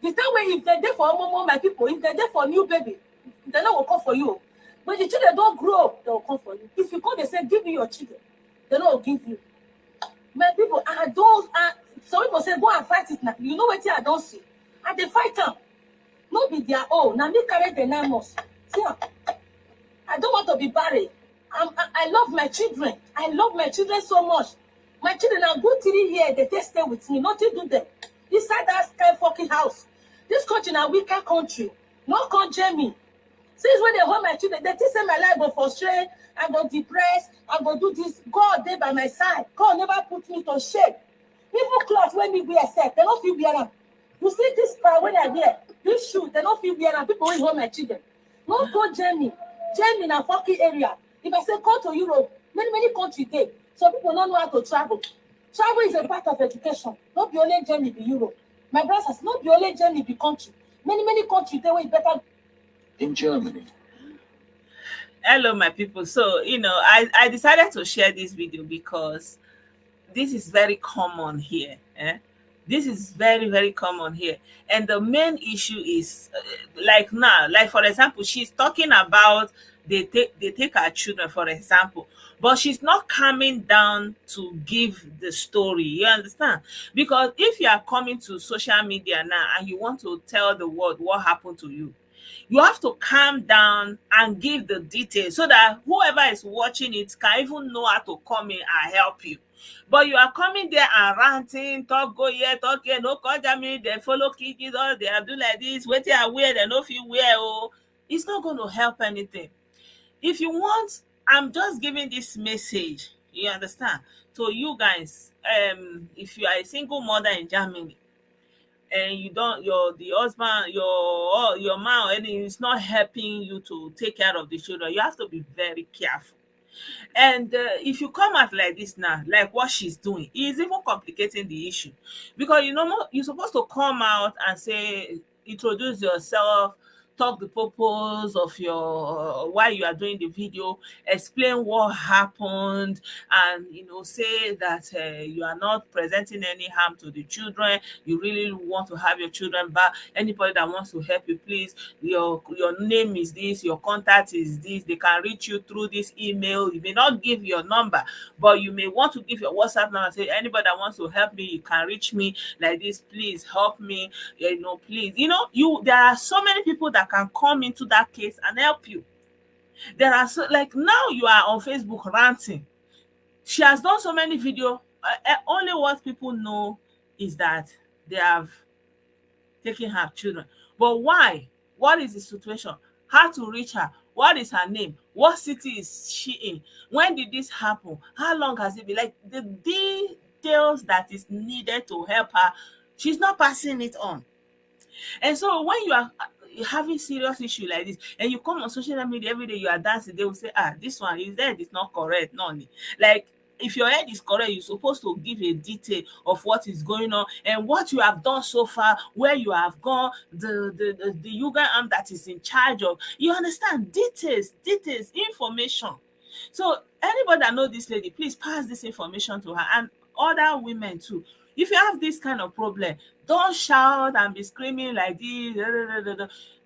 The time when if they're there for more my people, if they're there for a new baby, they not will come for you. When the children don't grow up, they will come for you. If you come, they say, give me your children. They don't give you. My people, some people say, go and fight it now. You know what I don't see? And they fight them. Not be their own. Now me carry the 9 months. See, I don't want to be buried. I love my children. I love my children so much. My children are good 3 years. They stay with me. Nothing do them. Inside that sky fucking house. This country is a wicked country. No country me. Since when they hold my children, they say my life go frustrate. I go depressed. I go do this. God dey by my side. God never put me to shame. Even clothes when me wear set, they don't feel wear them. You see this part when I wear, this shoe, they don't feel wear them. People will hold my children. No go Germany. Germany in a fucking area. If I say go to Europe, many countries there. So people don't know how to travel. Travel is a part of education. Not be only Germany be Europe. My brothers, not be only Germany be country. Many countries there way better in Germany. Hello, my people. So, I decided to share this video because this is very common here. This is very, very common here. And the main issue is like now, like for example, she's talking about they take her children, for example, but she's not coming down to give the story. You understand? Because if you are coming to social media now and you want to tell the world what happened to you have to calm down and give the details so that whoever is watching it can even know how to come in and help you. But you are coming there and ranting, talk go here, talk here, no call Germany, they follow kiddies, all they are doing like this, wetin I wear, they no fit wear oh. It's not going to help anything. If you want, I'm just giving this message, you understand, to you guys. If you are a single mother in Germany and you don't your the husband your man or anything is not helping you to take care of the children, you have to be very careful. And if you come out like this now, like what she's doing, is even complicating the issue. Because you're supposed to come out and say, introduce yourself, talk the purpose of your why you are doing the video, explain what happened, and say that you are not presenting any harm to the children. You really want to have your children back. Anybody that wants to help you, please, your name is this, your contact is this, they can reach you through this email. You may not give your number, but you may want to give your WhatsApp number and say, anybody that wants to help me, you can reach me like this, please help me, please. There are so many people that can come into that case and help you. There are so, like, now you are on Facebook ranting. She has done so many videos. Only what people know is that they have taking her children. But why? What is the situation? How to reach her? What is her name? What city is she in? When did this happen? How long has it been? Like the details that is needed to help her, she's not passing it on. And so when you are having serious issue like this and you come on social media every day, you are dancing, they will say, this one is dead, it's not correct. No, like, if your head is correct, you're supposed to give a detail of what is going on and what you have done so far, where you have gone, the yoga arm that is in charge of. You understand? Details, information. So anybody that know this lady, please pass this information to her and other women too. If you have this kind of problem, don't shout and be screaming like this,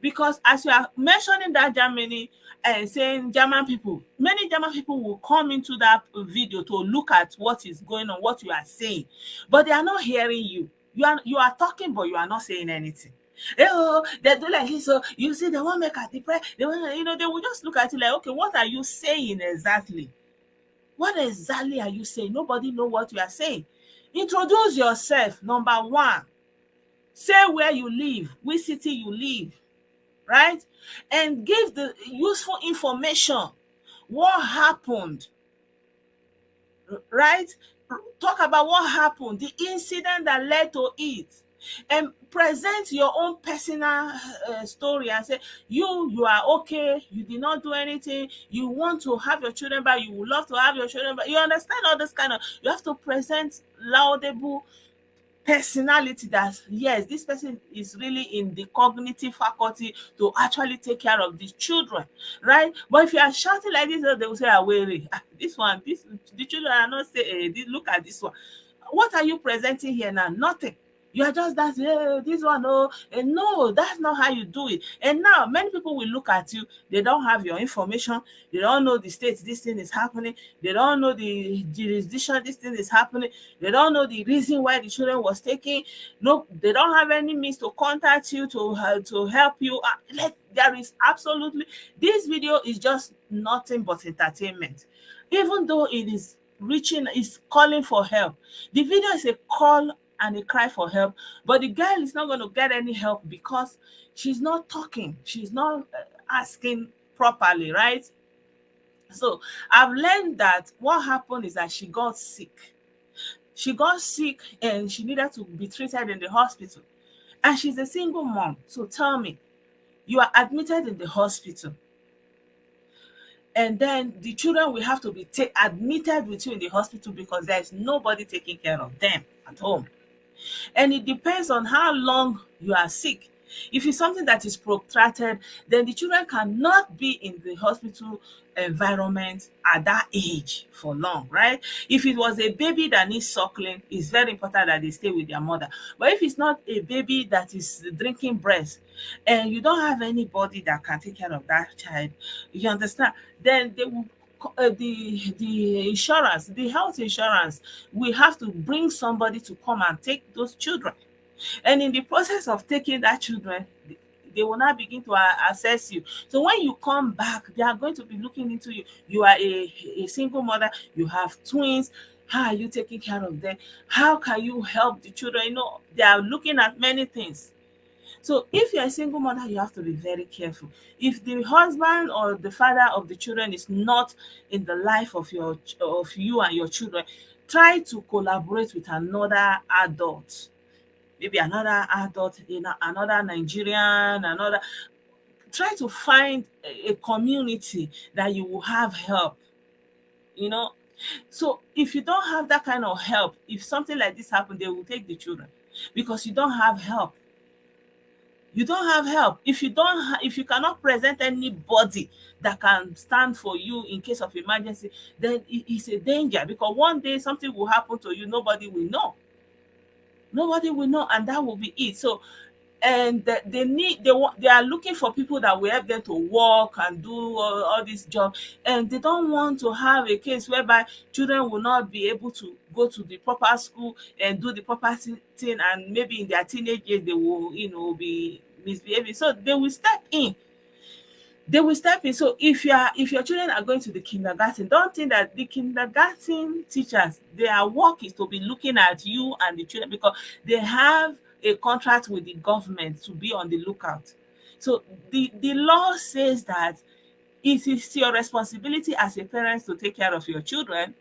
because as you are mentioning that Germany and saying German people, many German people will come into that video to look at what is going on, what you are saying, but they are not hearing you. You are talking, but you are not saying anything. They do like this. So you see, they won't make her depressed. They want, they will just look at you like, okay, what are you saying exactly? What exactly are you saying? Nobody know what you are saying. Introduce yourself, number one. Say where you live, which city you live, right? And give the useful information. What happened, right? Talk about what happened, the incident that led to it, and present your own personal story and say, you are okay, you did not do anything, you want to have your children back, you would love to have your children back. You understand all this kind of, you have to present laudable personality that yes, this person is really in the cognitive faculty to actually take care of the children, right? But if you are shouting like this, they will say, wait, this one, the children are not say, look at this one. What are you presenting here now? Nothing. You are just that, this one, oh, and no, that's not how you do it. And now many people will look at you, they don't have your information, they don't know the state this thing is happening, they don't know the jurisdiction this thing is happening, they don't know the reason why the children was taken. No, they don't have any means to contact you to help you. Like, there is absolutely, this video is just nothing but entertainment. Even though it is calling for help. The video is a call and a cry for help, but the girl is not going to get any help because she's not talking, she's not asking properly, right? So I've learned that what happened is that she got sick. She got sick and she needed to be treated in the hospital. And she's a single mom. So tell me, you are admitted in the hospital, and then the children will have to be admitted with you in the hospital because there's nobody taking care of them at home. And it depends on how long you are sick. If it's something that is protracted, then the children cannot be in the hospital environment at that age for long, right? If it was a baby that needs suckling, it's very important that they stay with their mother. But if it's not a baby that is drinking breast and you don't have anybody that can take care of that child, you understand, then they will the insurance, the health insurance will have to bring somebody to come and take those children. And in the process of taking that children, they will now begin to assess you. So when you come back, they are going to be looking into you. You are a single mother, you have twins. How are you taking care of them? How can you help the children? You know, they are looking at many things. So if you're a single mother, you have to be very careful. If the husband or the father of the children is not in the life of you and your children, try to collaborate with another adult, maybe another adult in another Nigerian, another. Try to find a community that you will have help, you know. So if you don't have that kind of help, if something like this happen, they will take the children because you don't have help. You don't have help. If you don't if you cannot present anybody that can stand for you in case of emergency, then it's a danger, because one day something will happen to you, nobody will know. Nobody will know, and that will be it. So, and they are looking for people that will help them to work and do all this job, and they don't want to have a case whereby children will not be able to go to the proper school and do the proper thing, and maybe in their teenage years they will, be misbehaving. So they will step in. So if your children are going to the kindergarten, don't think that the kindergarten teachers, their work is to be looking at you and the children, because they have a contract with the government to be on the lookout. So the law says that it is your responsibility as a parent to take care of your children,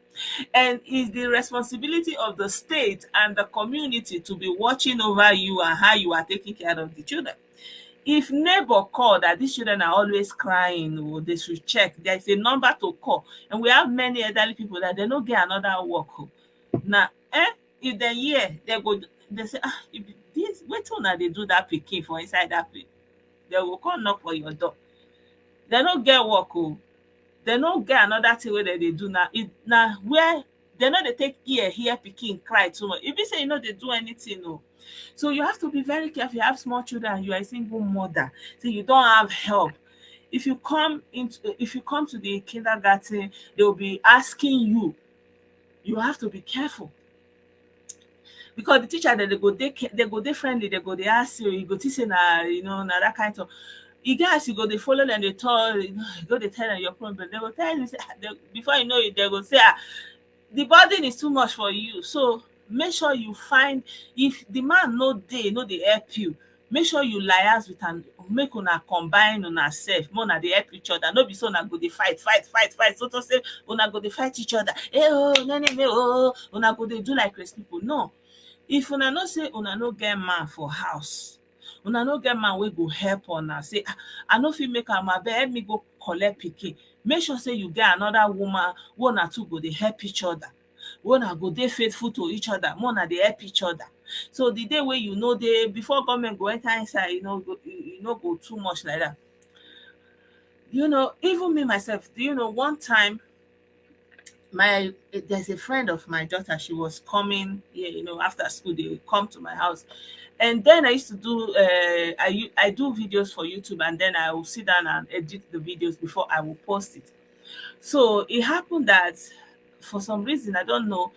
and it's the responsibility of the state and the community to be watching over you and how you are taking care of the children. If neighbor call that these children are always crying, or they should check, there is a number to call. And we have many elderly people that they no get another work. Now, if dem hear, they say, if dis wetin una dey do dat pikin for inside dat place, they go come knock for your door. They no get work They no get another thing wey dem dey do. Na where dem no dey take ear hear pikin cry too much. E be say you no dey do anything So you have to be very careful. You have small children and you are a single mother, so you don't have help. If you come to the kindergarten, they will be asking you. You have to be careful, because the teacher dem dey friendly, they go dey ask you, you go think say na that kind of. E get as you go dey follow dem dey talk, you go dey tell dem your problem. They go tell you say before you know it, they go say the burden is too much for you. So make sure you find, if the man no dey help you, make sure you liaise with am, make una combine una sef, make una dey help each other. No be so una go dey fight, so to say una go dey fight each other, una go dey do like crazy people. No. If una know say una no get man for house, una no get man wey go help una, say I no fit make am, abeg help me go collect pikin. Make sure say you get another woman wey una two go dey help each other, wey una go dey faithful to each other, make una dey help each other. So the day wey you no dey, before government go enter inside, e no go too much like that. Even me myself, one time, there's a friend of my daughter, she was coming here, after school, they would come to my house. And then I used to do I do videos for YouTube, and then I will sit down and edit the videos before I will post it. So it happened that for some reason, I don't know,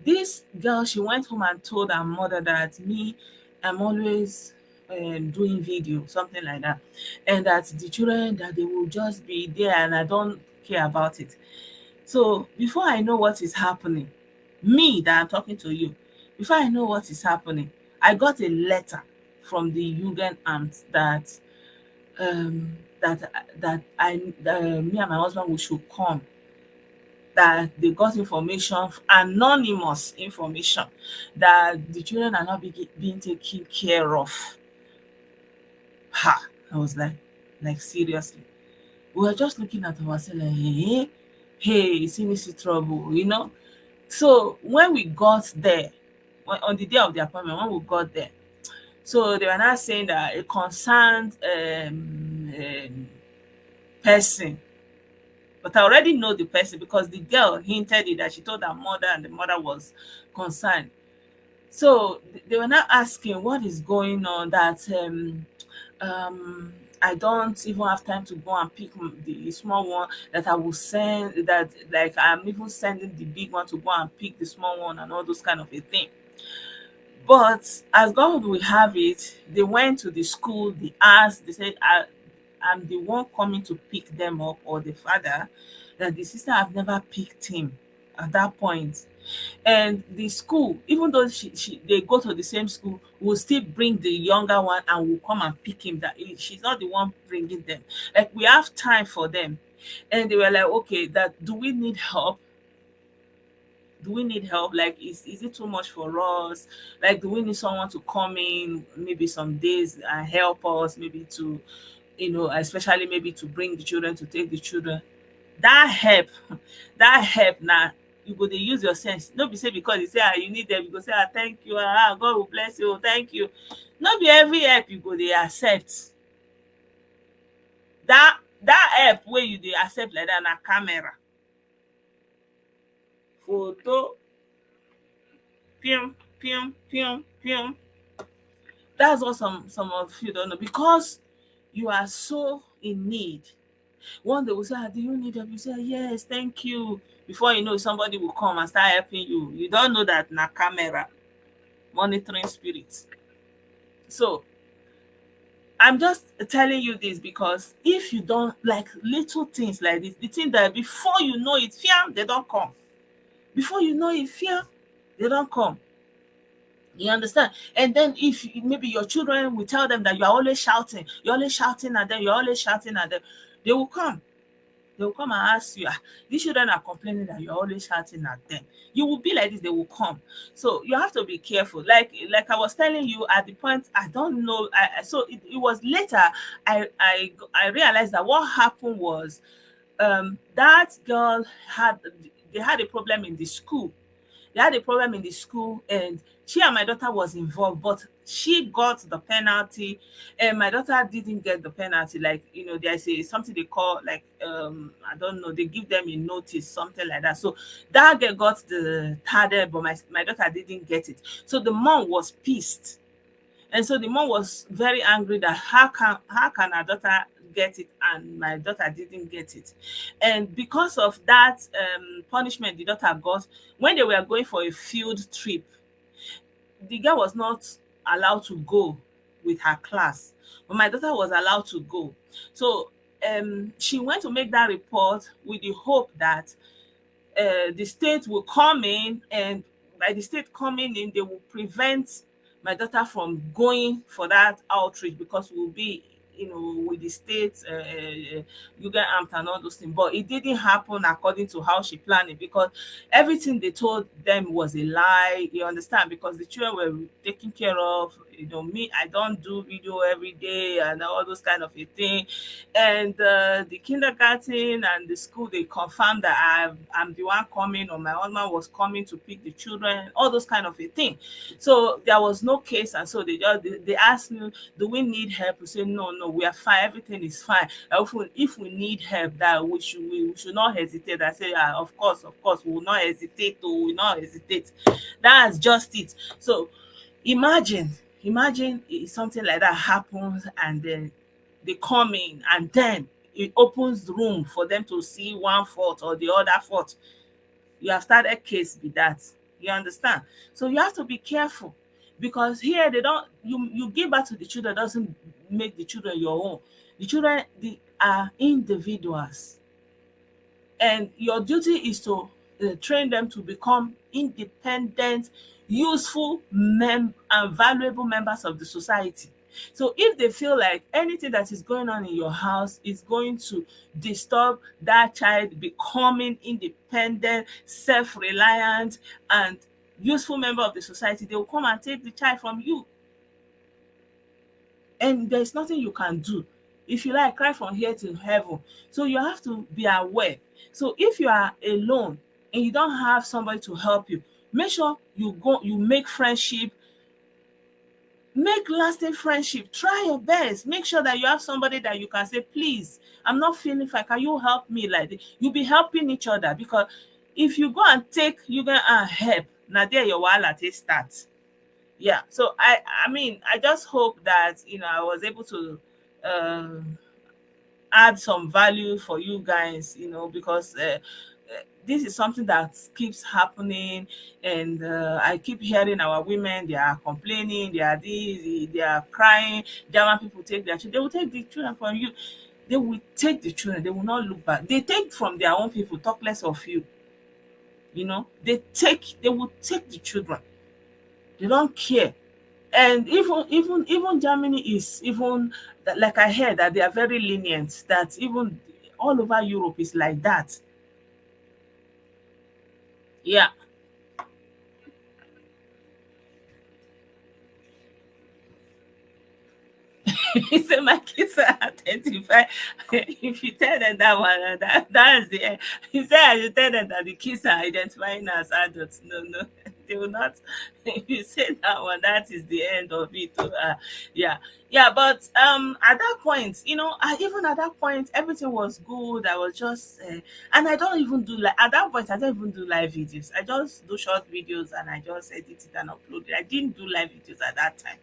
this girl, she went home and told her mother that me, I'm always doing video, something like that, and that the children, that they will just be there and I don't care about it. So before I know what is happening, me that I'm talking to you, before I know what is happening, I got a letter from the Jugendamt that me and my husband, we should come. That they got information, anonymous information, that the children are not being taken care of. Ha! I was like seriously. We were just looking at ourselves like, hey, you see me see trouble. So when we got there, on the day of the appointment, when we got there, So they were not saying that a concerned person, but I already know the person because the girl hinted it that she told her mother and the mother was concerned. So they were now asking what is going on, that I don't even have time to go and pick the small one, that I will send, that like I'm even sending the big one to go and pick the small one and all those kind of a thing. But as God will have it, they went to the school, they asked, they said, I'm the one coming to pick them up, or the father, that the sister have never picked him at that point. And the school, even though they go to the same school, will still bring the younger one and will come and pick him. That she's not the one bringing them. Like, we have time for them. And they were like, okay, that do we need help? Do we need help? Like, is it too much for us? Like, do we need someone to come in maybe some days and help us, maybe to, especially maybe to bring the children, to take the children? That help, that help now, you go dey use your sense. No be say because you say you need them, you go say thank you, God will bless you, thank you. No be every help you go dey accept. Dat help wey you dey accept like dat na camera, photo, pium pium pium pium. That's what some of you don't know, because you are so in need. One day will say, do you need help? You say, yes, thank you. Before you know, somebody will come and start helping you. You don't know that na camera monitoring spirits. So I'm just telling you this because if you don't like little things like this, the thing that before you know it, fear, they don't come. Before you know it, fear, they don't come. You understand? And then if maybe your children will tell them that you are always shouting, you're always shouting at them, you're always shouting at them, they will come. They will come and ask you, these children are complaining that you're always shouting at them. You will be like this, they will come. So you have to be careful. Like I was telling you at the point, I don't know. So it was later I realized that what happened was that girl they had a problem in the school. They had a problem in the school, and she and my daughter was involved, but she got the penalty and my daughter didn't get the penalty. Like, there's something they call, like, I don't know, they give them a notice, something like that. So that girl got the third, but my daughter didn't get it. So the mom was pissed. And so the mom was very angry that how can our daughter get it and my daughter didn't get it. And because of that punishment the daughter got, when they were going for a field trip, the girl was not allowed to go with her class, but my daughter was allowed to go. So she went to make that report with the hope that the state will come in, and by the state coming in, they will prevent my daughter from going for that outreach because we'll be, with the state, you get amped and all those things. But it didn't happen according to how she planned it, because everything they told them was a lie. You understand? Because the children were taken care of. Me, I don't do video every day and all those kind of a thing. And the kindergarten and the school, they confirmed that I'm the one coming, or my husband was coming to pick the children, all those kind of a thing. So there was no case, and so they asked me, do we need help? We say no, we are fine, everything is fine. If we need help, that we should not hesitate. I say, of course, we will not hesitate. We will not hesitate. That's just it. So imagine if something like that happens, and then they come in, and then it opens the room for them to see one fault or the other fault. You have started case with that. You understand? So you have to be careful, because here they don't, you give back to the children doesn't make the children your own. The children, they are individuals, and your duty is to train them to become independent, useful and valuable members of the society. So if they feel like anything that is going on in your house is going to disturb that child becoming independent, self-reliant, and useful member of the society, they will come and take the child from you. And there's nothing you can do. If you like, cry from here to heaven. So you have to be aware. So if you are alone and you don't have somebody to help you, make sure you make friendship Make lasting friendship. Try your best. Make sure that you have somebody that you can say, please, I'm not feeling fine, can you help me like this? You'll be helping each other, because if you go and take, you go and help, now there your wahala take start. Yeah, so I mean, I just hope that I was able to um add some value for you guys, because this is something that keeps happening. And I keep hearing our women, they are complaining, they are this, they are crying. German people take their children, they will take the children from you. They will take the children, they will not look back. They take from their own people, talk less of you. They will take the children. They don't care. And even Germany is even, like I heard that they are very lenient, that even all over Europe is like that. Yeah. He said my kids are identified. If you tell them that one, that's the end. He said I should tell them that the kids are identifying as adults. No, no, they will not. If you say that one, that is the end of it. Yeah, yeah. But at that point, even at that point, everything was good. I was just, and I don't even do, like, at that point, I don't even do live videos. I just do short videos and I just edit it and upload it. I didn't do live videos at that time.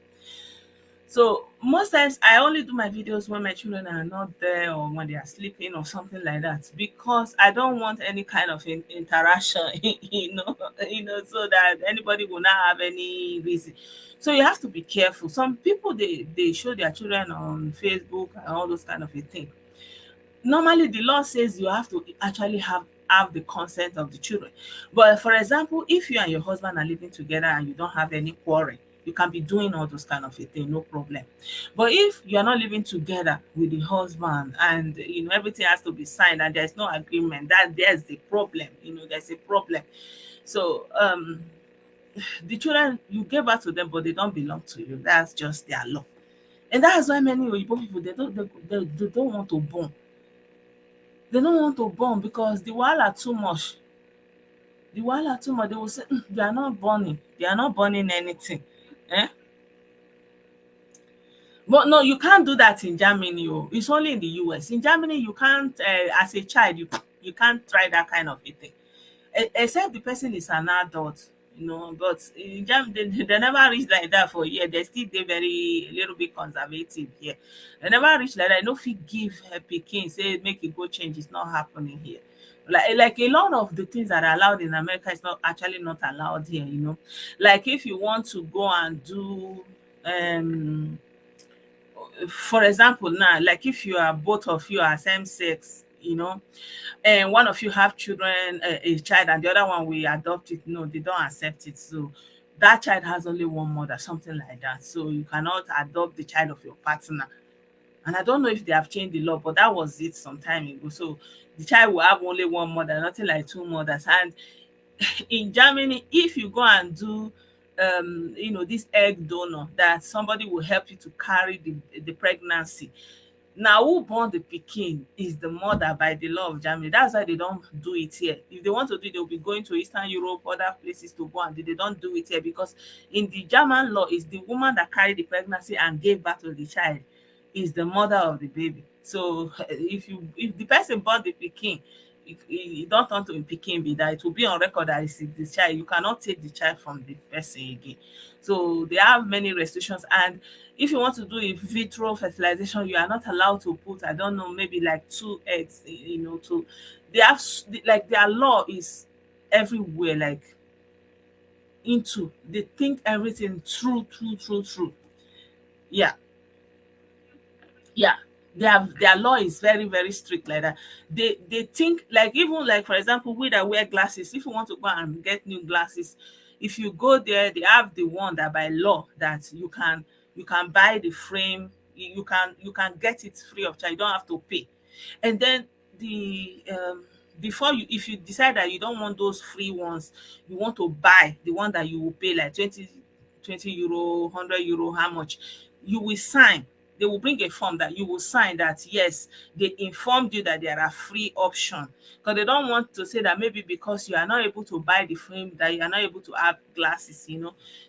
So most times I only do my videos when my children are not there or when they are sleeping or something like that, because I don't want any kind of interaction, so that anybody will not have any reason. So you have to be careful. Some people, they show their children on Facebook and all those kind of a thing. Normally the law says you have to actually have the consent of the children. But for example, if you and your husband are living together and you don't have any quarrel, you can be doing all those kind of a thing, no problem. But if you are not living together with the husband, and everything has to be signed and there's no agreement, that there's the problem. There's a problem. So the children, you gave birth to them, but they don't belong to you. That's just their law. And that's why many Oyibo people, they don't want to born. They don't want to born because the wahala too much. The wahala too much. They will say, they are not burning. They are not burning anything. Eh? But no, you can't do that in Germany. Oh. It's only in the US. In Germany, you can't, as a child, you can't try that kind of a thing. Except the person is an adult, but in they never reach like that for here. They still dey very, a little bit conservative here. They never reach like that. No fit give pikin say make e go change. It's not happening here. Like a lot of the things that are allowed in America is not actually not allowed here. Like if you want to go and do, um for example, now, like if you are, both of you are same sex, and one of you have children, a child, and the other one will adopt it. No, they don't accept it. So that child has only one mother, something like that. So you cannot adopt the child of your partner. And I don't know if they have changed the law, but that was it some time ago. So the child will have only one mother, nothing like two mothers. And in Germany, if you go and do this egg donor, that somebody will help you to carry the pregnancy. Now who born the pikin is the mother by the law of Germany. That's why they don't do it here. If they want to do it, they'll be going to Eastern Europe, other places to go and do. They don't do it here because in the German law, it's the woman that carried the pregnancy and gave birth to the child is the mother of the baby. So if the person born the pikin, you don't turn to a pikin be that, it will be on record that it's the child. You cannot take the child from the person again. So they have many restrictions. And if you want to do in vitro fertilization, you are not allowed to put, I don't know, maybe like two eggs, to, they have, like, their law is everywhere, like, into, they think everything through. Yeah. Yeah, their law is very, very strict like that. They think, like, even like, for example, we that wear glasses, if you want to go and get new glasses, if you go there, they have the one that by law that you can buy the frame, you can get it free of charge, you don't have to pay. And then the before you, if you decide that you don't want those free ones, you want to buy the one that you will pay like 20 euro, 100 euro, how much, you will sign. they will bring a form that you will sign that yes, they informed you that there are free option, because they don't want to say that maybe because you are not able to buy the frame that you are not able to have glasses,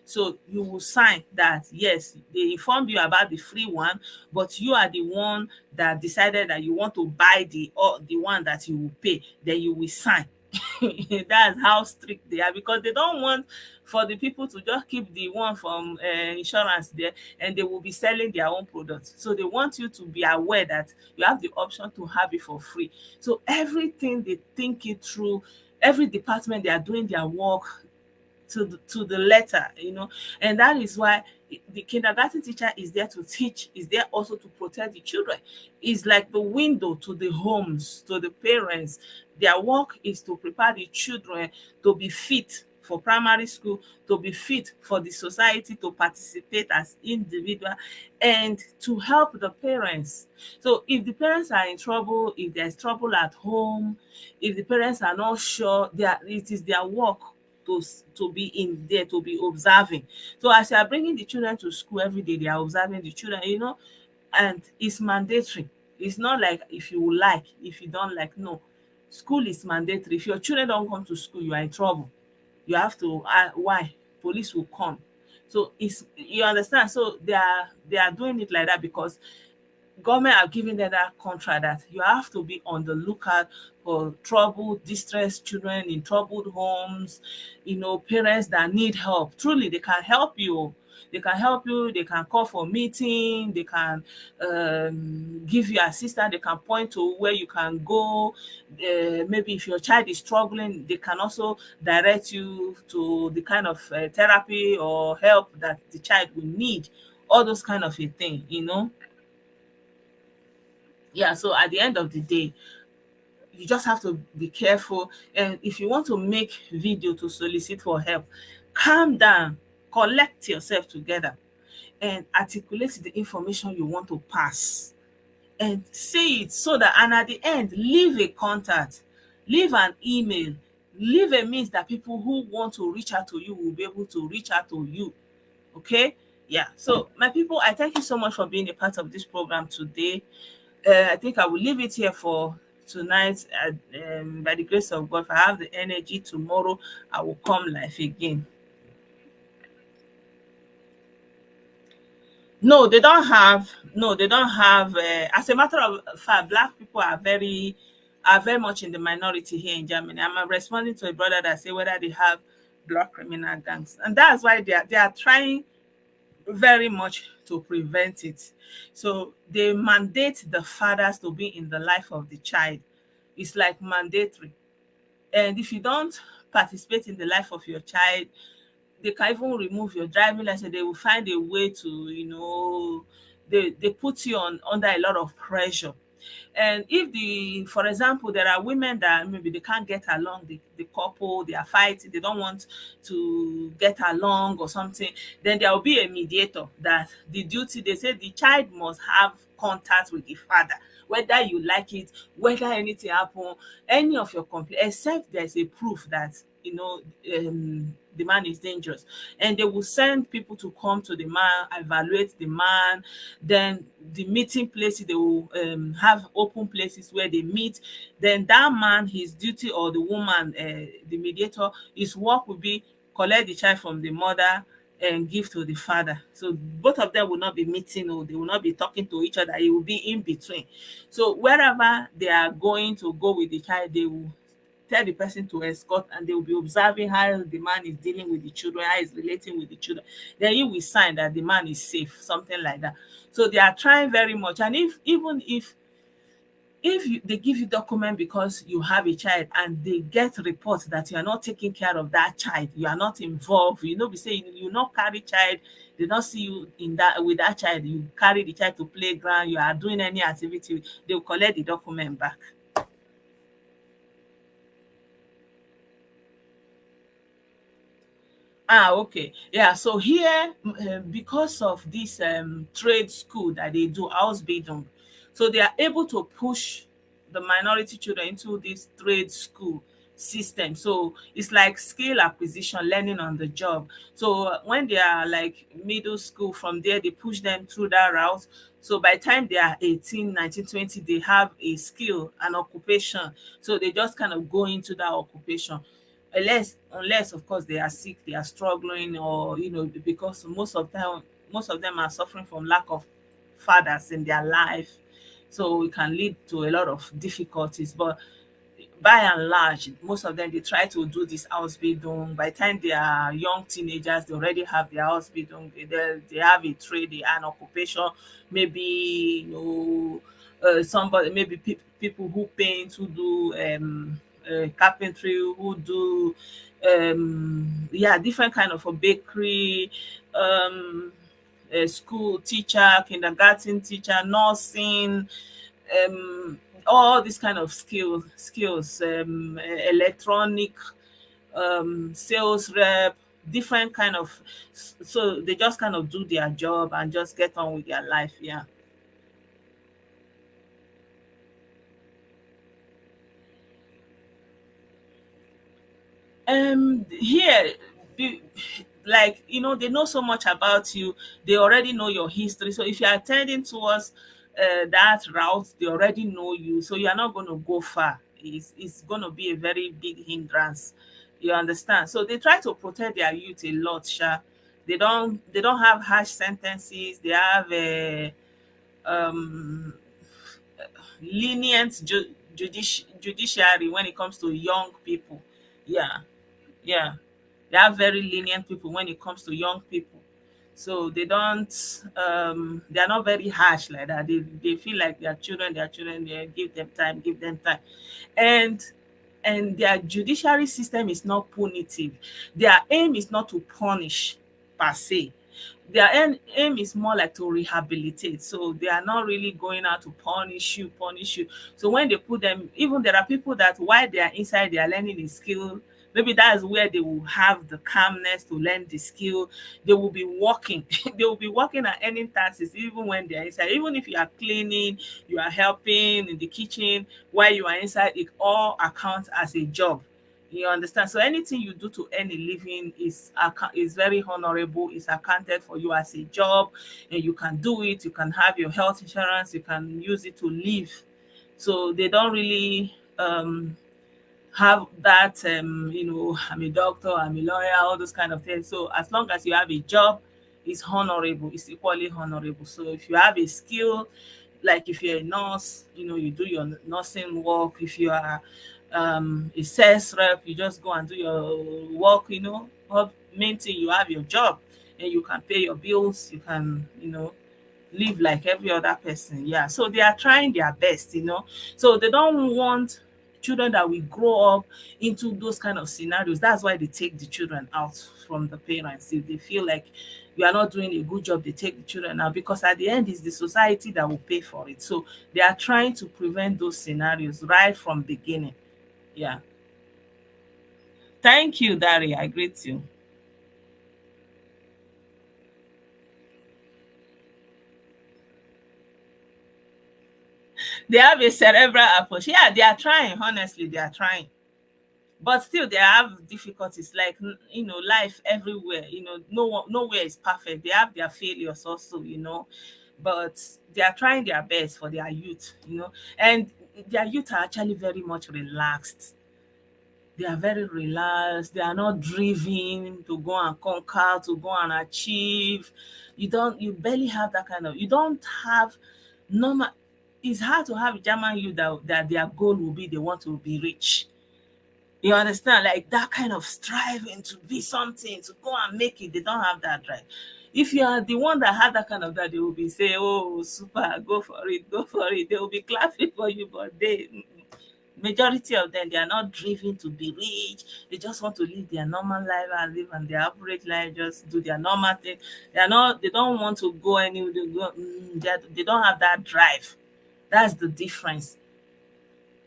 so you will sign that yes, they informed you about the free one, but you are the one that decided that you want to buy the one that you will pay, then you will sign. That's how strict they are, because they don't want for the people to just keep the one from insurance there, and they will be selling their own products. So they want you to be aware that you have the option to have it for free. So everything they think it through, every department they are doing their work to the letter, and that is why the kindergarten teacher is there to teach, is there also to protect the children. Is like the window to the homes, to the parents. Their work is to prepare the children to be fit for primary school, to be fit for the society, to participate as individual, and to help the parents. So if the parents are in trouble, if there's trouble at home, if the parents are not sure, it is their work to be in there, to be observing. So as you are bringing the children to school every day, they are observing the children, and it's mandatory. It's not like if you like, if you don't like, no. School is mandatory. If your children don't come to school, you are in trouble. You have to, why? Police will come. So it's, you understand? So they are doing it like that because government are giving them that contract that you have to be on the lookout for troubled, distressed children in troubled homes, parents that need help. Truly, they can help you. They can help you. They can call for meeting. They can give you assistance. They can point to where you can go. Maybe if your child is struggling, they can also direct you to the kind of therapy or help that the child will need. All those kind of a thing. Yeah, so at the end of the day, you just have to be careful. And if you want to make video to solicit for help, calm down, collect yourself together, and articulate the information you want to pass, and say it so that, and at the end, leave a contact, leave an email, leave a means that people who want to reach out to you will be able to reach out to you. Okay. Yeah, so my people, I thank you so much for being a part of this program today. I think I will leave it here for tonight. By the grace of God, if I have the energy tomorrow, I will come live again. No, they don't have. No, they don't have. As a matter of fact, black people are very much in the minority here in Germany. I'm responding to a brother that say whether they have black criminal gangs, and that's why they are trying very much to prevent it. So they mandate the fathers to be in the life of the child. It's like mandatory. And if you don't participate in the life of your child, they can even remove your driving license. They will find a way to, they put you on under a lot of pressure. And if for example, there are women that maybe they can't get along, the couple, they are fighting, they don't want to get along or something, then there will be a mediator that the duty, they say the child must have contact with the father, whether you like it, whether anything happen, any of your complaint, except there's a proof that the man is dangerous. And they will send people to come to the man, evaluate the man. Then the meeting places, they will have open places where they meet. Then that man, his duty, or the woman, the mediator, his work will be collect the child from the mother and give to the father. So both of them will not be meeting, or they will not be talking to each other. It will be in between. So wherever they are going to go with the child, they will tell the person to escort, and they will be observing how the man is dealing with the children, how he's relating with the children. Then you will sign that the man is safe, something like that. So they are trying very much. And even if they give you document because you have a child, and they get reports that you are not taking care of that child, you are not involved, be saying you not carry child, they don't see you in that with that child, you carry the child to playground, you are doing any activity, they will collect the document back. Okay. Yeah. So here, because of this trade school that they do, Ausbildung, so they are able to push the minority children into this trade school system. So it's like skill acquisition, learning on the job. So when they are like middle school, from there they push them through that route. So by the time they are 18, 19, 20, they have a skill, an occupation. So they just kind of go into that occupation. Unless of course they are sick, they are struggling, or because most of them are suffering from lack of fathers in their life. So it can lead to a lot of difficulties. But by and large, most of them, they try to do this Ausbildung. By the time they are young teenagers, they already have their Ausbildung. They have a trade, they an occupation. Maybe somebody, maybe people who paint, who do carpentry, who do yeah, different kind of a bakery, um a school teacher, kindergarten teacher, nursing, all these kind of skills, electronic, sales rep, different kind of. So they just kind of do their job and just get on with their life. Yeah. Here, the- like they know so much about you. They already know your history. So if you are tending towards that route, they already know you, so you are not going to go far. It's going to be a very big hindrance. You understand? So they try to protect their youth a lot. Sha. They don't have harsh sentences. They have a um lenient judiciary when it comes to young people. Yeah. Yeah, they are very lenient people when it comes to young people. So they are not very harsh like that. They feel like their children, they give them time. And their judiciary system is not punitive. Their aim is not to punish per se. Their aim is more like to rehabilitate. So they are not really going out to punish you. So when they put them, even there are people that while they are inside, they are learning a skill. Maybe that's where they will have the calmness to learn the skill. They will be working. They will be working and earning taxes even when they are inside. Even if you are cleaning, you are helping in the kitchen while you are inside, it all accounts as a job. You understand? So anything you do to earn a living is very honorable. It's accounted for you as a job, and you can do it. You can have your health insurance. You can use it to live. So they don't really have that I'm a doctor, I'm a lawyer, all those kind of things. So as long as you have a job, it's honorable, it's equally honorable. So if you have a skill, like if you're a nurse, you do your nursing work. If you are a sales rep, you just go and do your work. Main thing, you have your job, and you can pay your bills. You can live like every other person. Yeah. So they are trying their best. So they don't want children that will grow up into those kind of scenarios. That's why they take the children out from the parents. If they feel like you are not doing a good job, they take the children out, because at the end it's the society that will pay for it. So they are trying to prevent those scenarios right from beginning. Yeah. Thank you, Daria. I greet you. They have a cerebral approach. Yeah, they are trying. Honestly, they are trying. But still they have difficulties, like life everywhere. Nowhere is perfect. They have their failures also. But they are trying their best for their youth. And their youth are actually very much relaxed. They are very relaxed. They are not driven to go and conquer, to go and achieve. You barely have that kind of, you don't have normal. It's hard to have German youth that their goal will be they want to be rich. You understand? Like that kind of striving to be something, to go and make it. They don't have that drive. If you are the one that had that kind of that, they will be saying, "Oh, super, go for it, go for it." They will be clapping for you, but majority of them, they are not driven to be rich. They just want to live their normal life and live on their average life, just do their normal thing. They don't want to go anywhere. They don't have that drive. That's the difference.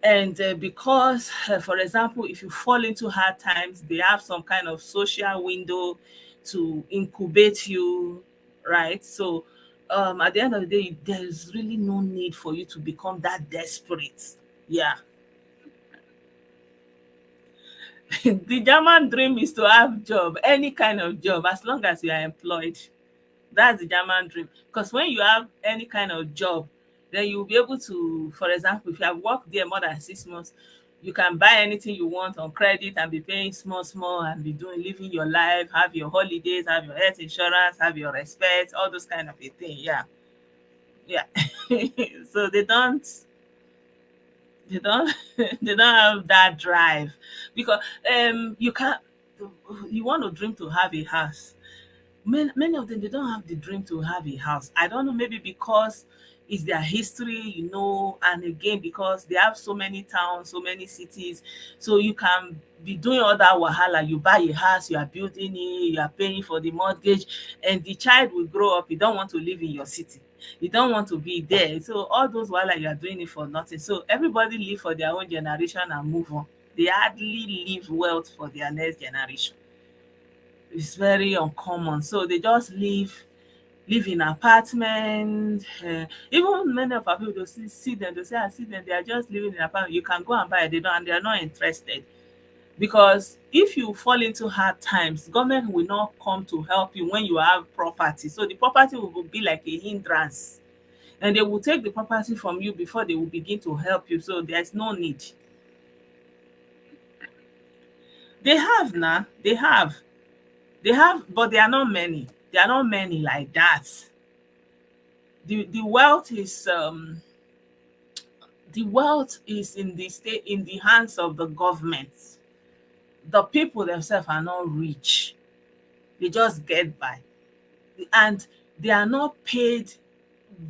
And because for example, if you fall into hard times, they have some kind of social window to incubate you, right? So at the end of the day, there's really no need for you to become that desperate. Yeah. The German dream is to have job, any kind of job, as long as you are employed. That's the German dream. Because when you have any kind of job, then you'll be able to, for example, if you have worked there more than 6 months, you can buy anything you want on credit and be paying small, small and be doing living your life, have your holidays, have your health insurance, have your respect, all those kind of a thing. Yeah. Yeah. So they don't they don't have that drive because you can't you want to dream to have a house. Many of them, they don't have the dream to have a house. I don't know, maybe because it's their history, and again because they have so many towns, so many cities. So you can be doing all that wahala. You buy a house, you are building it, you are paying for the mortgage, and the child will grow up. You don't want to live in your city. You don't want to be there. So all those wahala, you are doing it for nothing. So everybody live for their own generation and move on. They hardly leave wealth for their next generation. It's very uncommon. So they just live in apartment. Even many of our people, they see them, they say, I see them, they are just living in apartment. You can go and buy it, they don't, and they are not interested. Because if you fall into hard times, government will not come to help you when you have property. So the property will be like a hindrance. And they will take the property from you before they will begin to help you. So there's no need. They have now. They have, but they are not many. They are not many like that. The wealth is in the state, in the hands of the government. The people themselves are not rich. They just get by. And they are not paid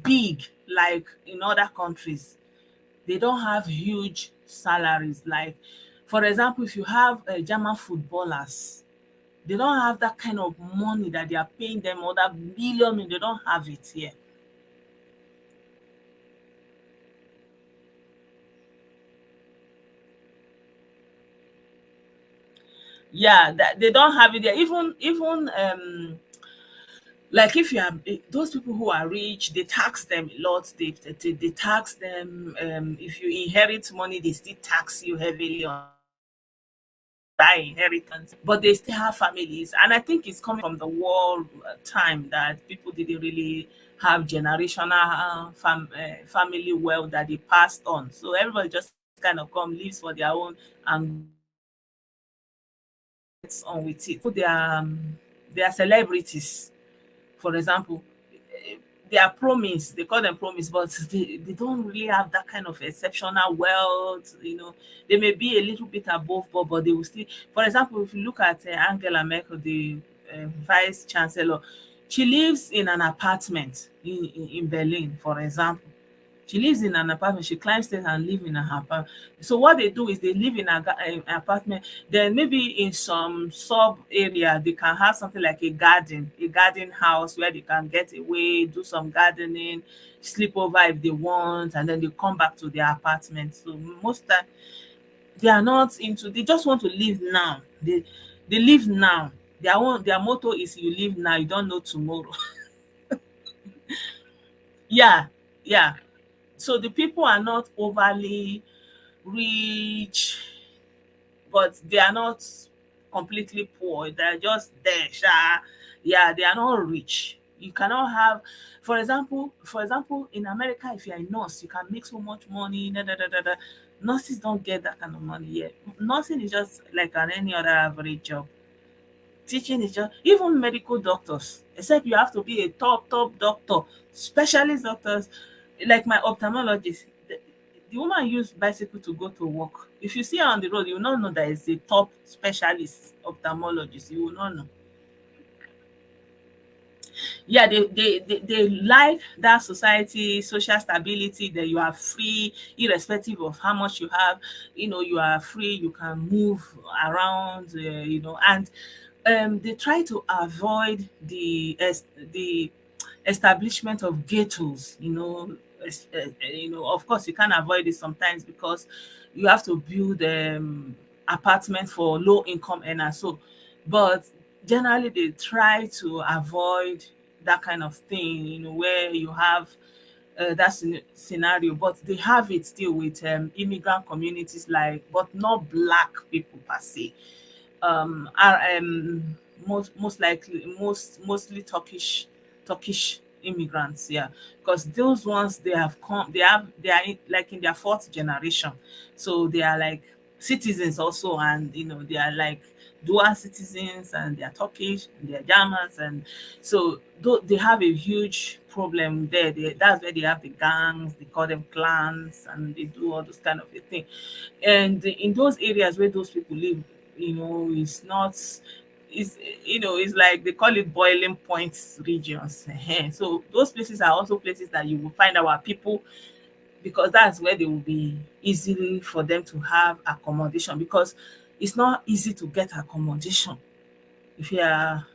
big like in other countries. They don't have huge salaries. Like, for example, if you have German footballers, they don't have that kind of money that they are paying them, or that billion. They don't have it here. Yeah, that they don't have it there. Even like if you have those people who are rich, they tax them a lot. They tax them. If you inherit money, they still tax you heavily on that inheritance. But they still have families, and I think it's coming from the war time that people didn't really have generational family wealth that they passed on. So everybody just kind of come lives for their own and gets on with it. So they are celebrities, for example. They are promise, they call them promise, but they don't really have that kind of exceptional wealth. They may be a little bit above board, but they will still, for example, if you look at Angela Merkel, the vice chancellor, she lives in an apartment in Berlin, for example. She lives in an apartment. She climbs stairs and live in her apartment. So what they do is they live in an apartment. Then maybe in some sub area they can have something like a garden house where they can get away, do some gardening, sleep over if they want, and then they come back to their apartment. So most time they are not into. They just want to live now. They live now. Their motto is you live now. You don't know tomorrow. Yeah, yeah. So the people are not overly rich, but they are not completely poor. They're just there, sha. Yeah, they are not rich. You cannot have, for example, in America, if you're a nurse, you can make so much money. Da, da, da, da, da. Nurses don't get that kind of money yet. Nursing is just like any other average job. Teaching is just, even medical doctors, except you have to be a top doctor, specialist doctors, like my ophthalmologist. The woman use bicycle to go to work. If you see her on the road, you will not know that it's a top specialist ophthalmologist. You will not know. Yeah, they like that society, social stability, that you are free irrespective of how much you have. You are free, you can move around, and they try to avoid the establishment of ghettos. Of course you can't avoid it sometimes because you have to build apartment for low income earners. So but generally they try to avoid that kind of thing, where you have scenario, but they have it still with immigrant communities, like, but not black people per se. Are most likely mostly Turkish immigrants, yeah, because those ones, they have come, they are like in their fourth generation, so they are like citizens also, and they are like dual citizens, and they are Turkish and they are Germans, and so they have a huge problem there. That's where they have the gangs, they call them clans, and they do all those kind of a thing. And in those areas where those people live, it's not, it's like they call it boiling point regions. So those places are also places that you will find our people, because that's where they will be easily for them to have accommodation, because it's not easy to get accommodation if you are,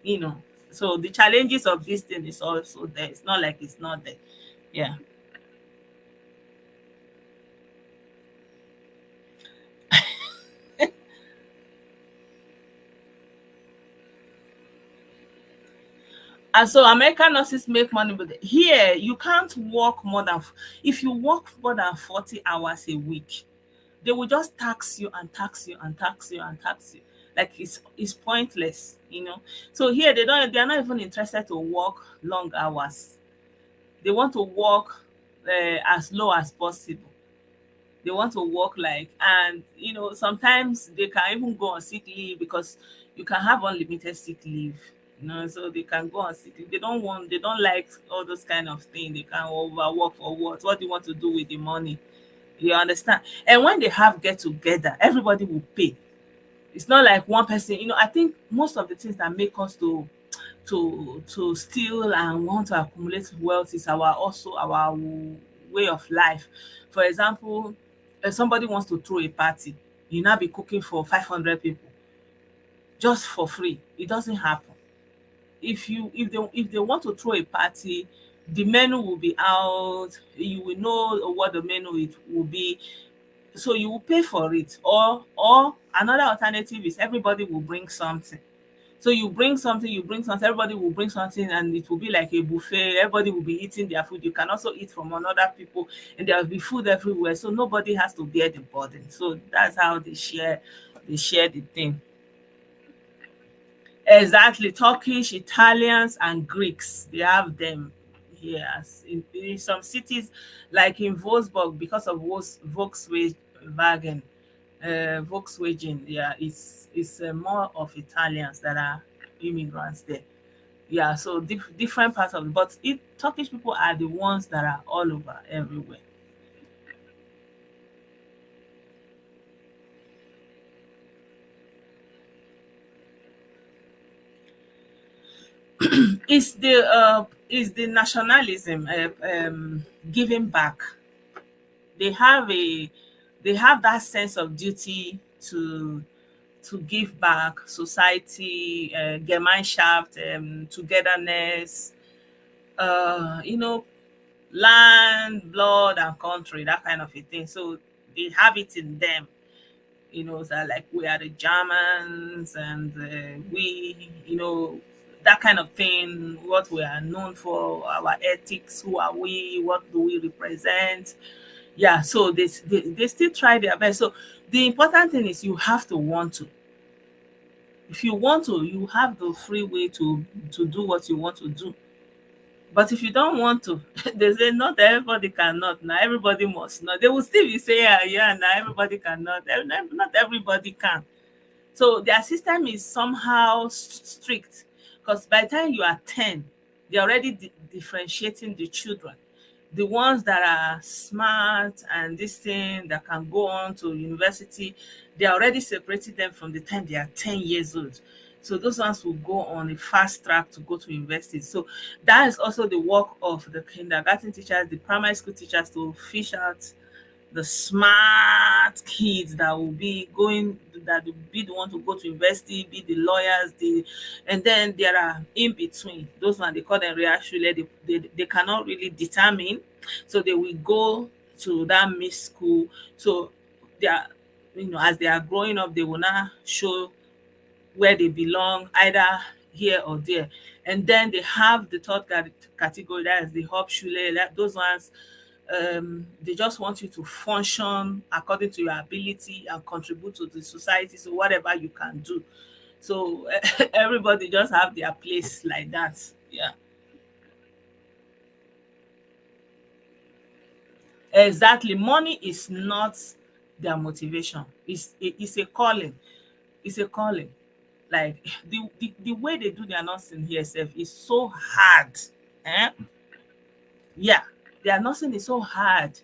you know so the challenges of this thing is also there. It's not like it's not there. Yeah. And so American nurses make money, but here you can't work more than, if you work more than 40 hours a week, they will just tax you and tax you and tax you and tax you. Like, it's pointless, So here they are not even interested to work long hours. They want to work as low as possible. They want to work like, and sometimes they can even go on sick leave, because you can have unlimited sick leave. So they can go on sick leave. They don't like all those kind of things. They can overwork for what do you want to do with the money? You understand? And when they have get together, everybody will pay. It's not like one person. I think most of the things that make us to steal and want to accumulate wealth is our way of life. For example, if somebody wants to throw a party, you now be cooking for 500 people just for free. It doesn't happen. If they want to throw a party, the menu will be out. You will know what the menu it will be, so you will pay for it. Or another alternative is everybody will bring something. So you bring something, everybody will bring something, and it will be like a buffet. Everybody will be eating their food. You can also eat from another people, and there will be food everywhere. So nobody has to bear the burden. So that's how they share the thing. Exactly. Turkish, Italians, and Greeks. They have them here. In some cities, like in Wolfsburg, because of Volkswagen, yeah, it's more of Italians that are immigrants there. Yeah, so different parts of it, but Turkish people are the ones that are all over everywhere. Is the nationalism, giving back. They have a they have that sense of duty to give back society, Gemeinschaft, togetherness, you know, land, blood, and country, that kind of a thing. So they have it in them, so like we are the Germans, and that kind of thing, what we are known for, our ethics, who are we, what do we represent. Yeah, so they still try their best. So the important thing is you have to want to. If you want to, you have the free way to do what you want to do. But if you don't want to, they say not everybody cannot. Now everybody must not. They will still be saying, yeah, yeah, now everybody cannot. Not everybody can. So their system is somehow strict, because by the time you are 10, they're already differentiating the children. The ones that are smart and this thing that can go on to university, they're already separating them from the time they are 10 years old. So those ones will go on a fast track to go to university. So that is also the work of the kindergarten teachers, the primary school teachers, to fish out the smart kids that will be going, that will be the one to go to university, be the lawyers, and then there are in between. Those ones they call them reactionary. They cannot really determine, so they will go to that mixed school. So they are, as they are growing up, they will now show where they belong, either here or there. And then they have the third category, that is the Hauptschule. Those ones, they just want you to function according to your ability and contribute to the society. So whatever you can do. So everybody just have their place like that. Yeah. Exactly. Money is not their motivation. It's a calling. It's a calling. Like the way they do their nursing here sef is so hard. Eh? Yeah. Their nursing is so hard.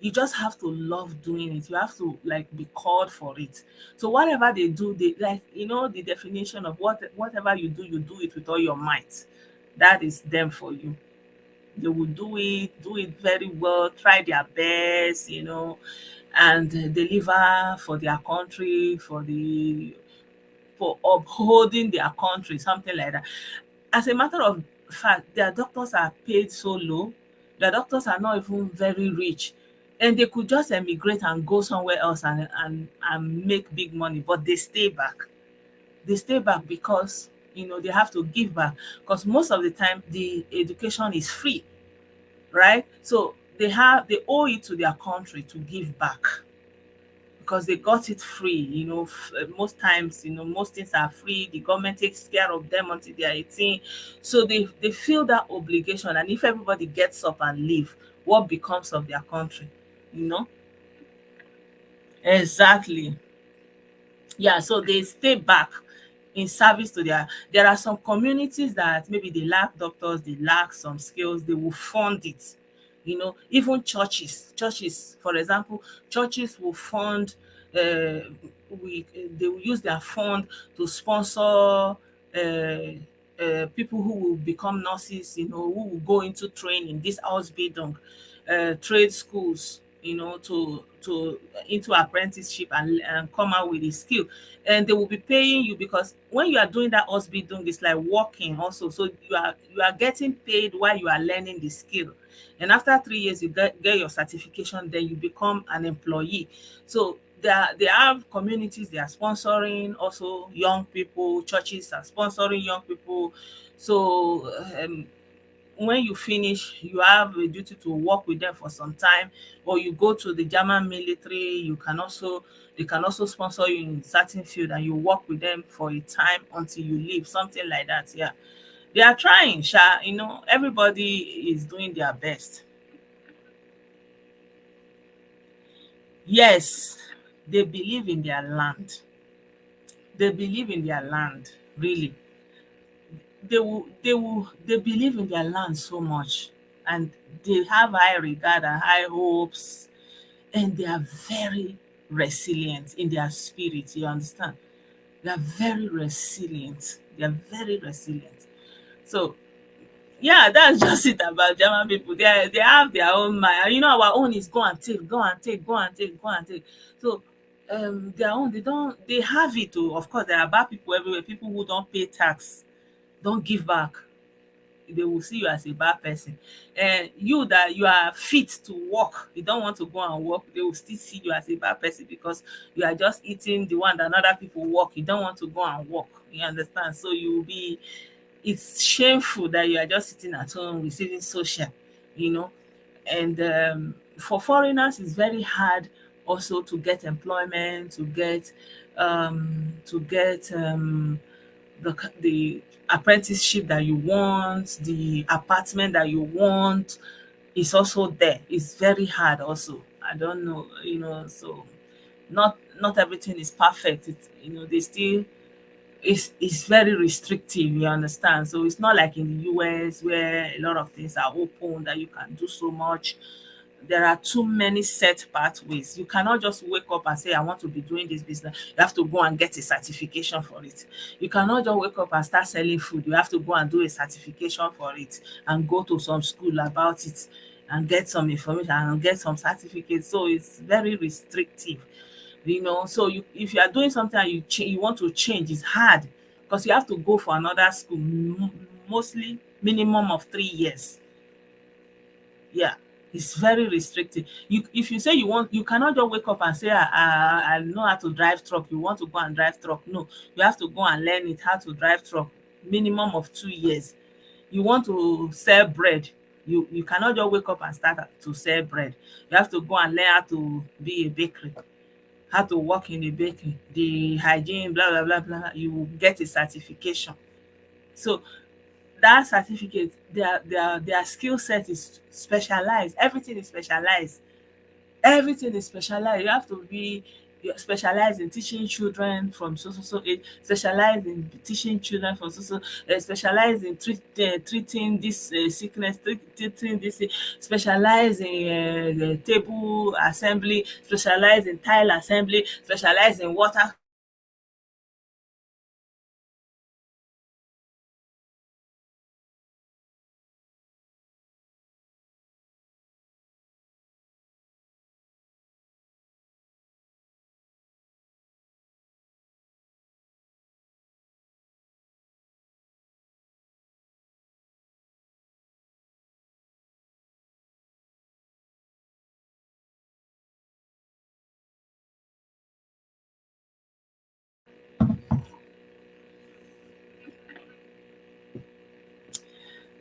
You just have to love doing it. You have to like be called for it. So whatever they do, they like, the definition of whatever you do it with all your might. That is them for you. They will do it very well, try their best, and deliver for their country, for upholding their country, something like that. As a matter of fact, their doctors are paid so low. Their doctors are not even very rich. And they could just emigrate and go somewhere else and make big money, but they stay back. They stay back because they have to give back. Because most of the time the education is free, right? So they owe it to their country to give back because they got it free. Most times, most things are free. The government takes care of them until they are 18. So they feel that obligation. And if everybody gets up and leave, what becomes of their country? You know? Exactly. Yeah, so they stay back in service to there are some communities that maybe they lack doctors, they lack some skills, they will fund it. Even churches, for example, churches will fund, uh, they will use their fund to sponsor people who will become nurses, who will go into training, this Ausbildung, trade schools, to into apprenticeship and come out with a skill. And they will be paying you because when you are doing that Ausbildung, it's like working also. So you are getting paid while you are learning the skill. And after 3 years, you get your certification, then you become an employee. So they have communities they are sponsoring, also young people, churches are sponsoring young people. So when you finish, you have a duty to work with them for some time, or you go to the German military. They can also sponsor you in certain field, and you work with them for a time until you leave, something like that. Yeah, they are trying, sha. Everybody is doing their best. Yes, they believe in their land. They believe in their land, really. They believe in their land so much, and they have high regard and high hopes, and they are very resilient in their spirit. You understand? They are very resilient. They are very resilient. So yeah, that's just it about German people. They have their own mind. Our own is go and take, go and take, go and take, go and take. So their own, they have it too. Of course, there are bad people everywhere. People who don't pay tax, don't give back. They will see you as a bad person. And you that you are fit to work, you don't want to go and work, they will still see you as a bad person because you are just eating the one that other people work. You don't want to go and work. You understand? So you will be it's shameful that you are just sitting at home receiving social, you know. And for foreigners, it's very hard also to get employment, to get the apprenticeship that you want, the apartment that you want is also there. It's very hard also. I don't know, so not everything is perfect. They still it's very restrictive, you understand? So it's not like in the US where a lot of things are open that you can do so much. There are too many set pathways. You cannot just wake up and say, I want to be doing this business. You have to go and get a certification for it. You cannot just wake up and start selling food. You have to go and do a certification for it and go to some school about it and get some information and get some certificates. So it's very restrictive. So if you are doing something and you want to change, it's hard because you have to go for another school, mostly minimum of 3 years. Yeah, it's very restrictive. If you say you cannot just wake up and say, I know how to drive truck. You want to go and drive truck. No, you have to go and learn it how to drive truck. minimum of 2 years. You want to sell bread, you cannot just wake up and start to sell bread. You have to go and learn how to be a bakery, how to work in a bakery, the hygiene, blah blah blah blah. You will get a certification. So that certificate, their skill set is specialized. Everything is specialized. Everything is specialized. You have to be, you specialize in teaching children from so so so age, specialize in teaching children from so so, specialize in treating this sickness, treating this, specialize in table assembly, specialize in tile assembly, specialize in water.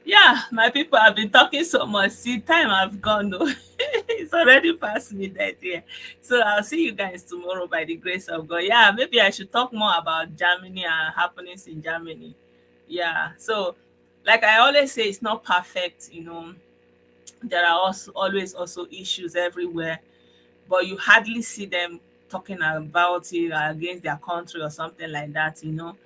Yeah, my people have been talking so much. See, time have gone though. It's already past midnight here. So I'll see you guys tomorrow by the grace of God. Yeah, maybe I should talk more about Germany and happenings in Germany. Yeah. So like I always say, it's not perfect, you know. There are also always also issues everywhere, but you hardly see them talking about it against their country or something like that, you know.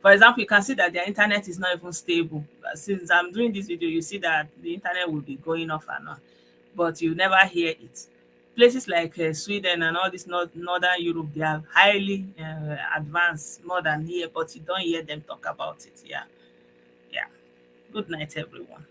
For example, you can see that their internet is not even stable. Since I'm doing this video, you see that the internet will be going off and on, but you never hear it. Places like Sweden and all this northern Europe, they are highly advanced more than here, but you don't hear them talk about it. Yeah, yeah. Good night, everyone.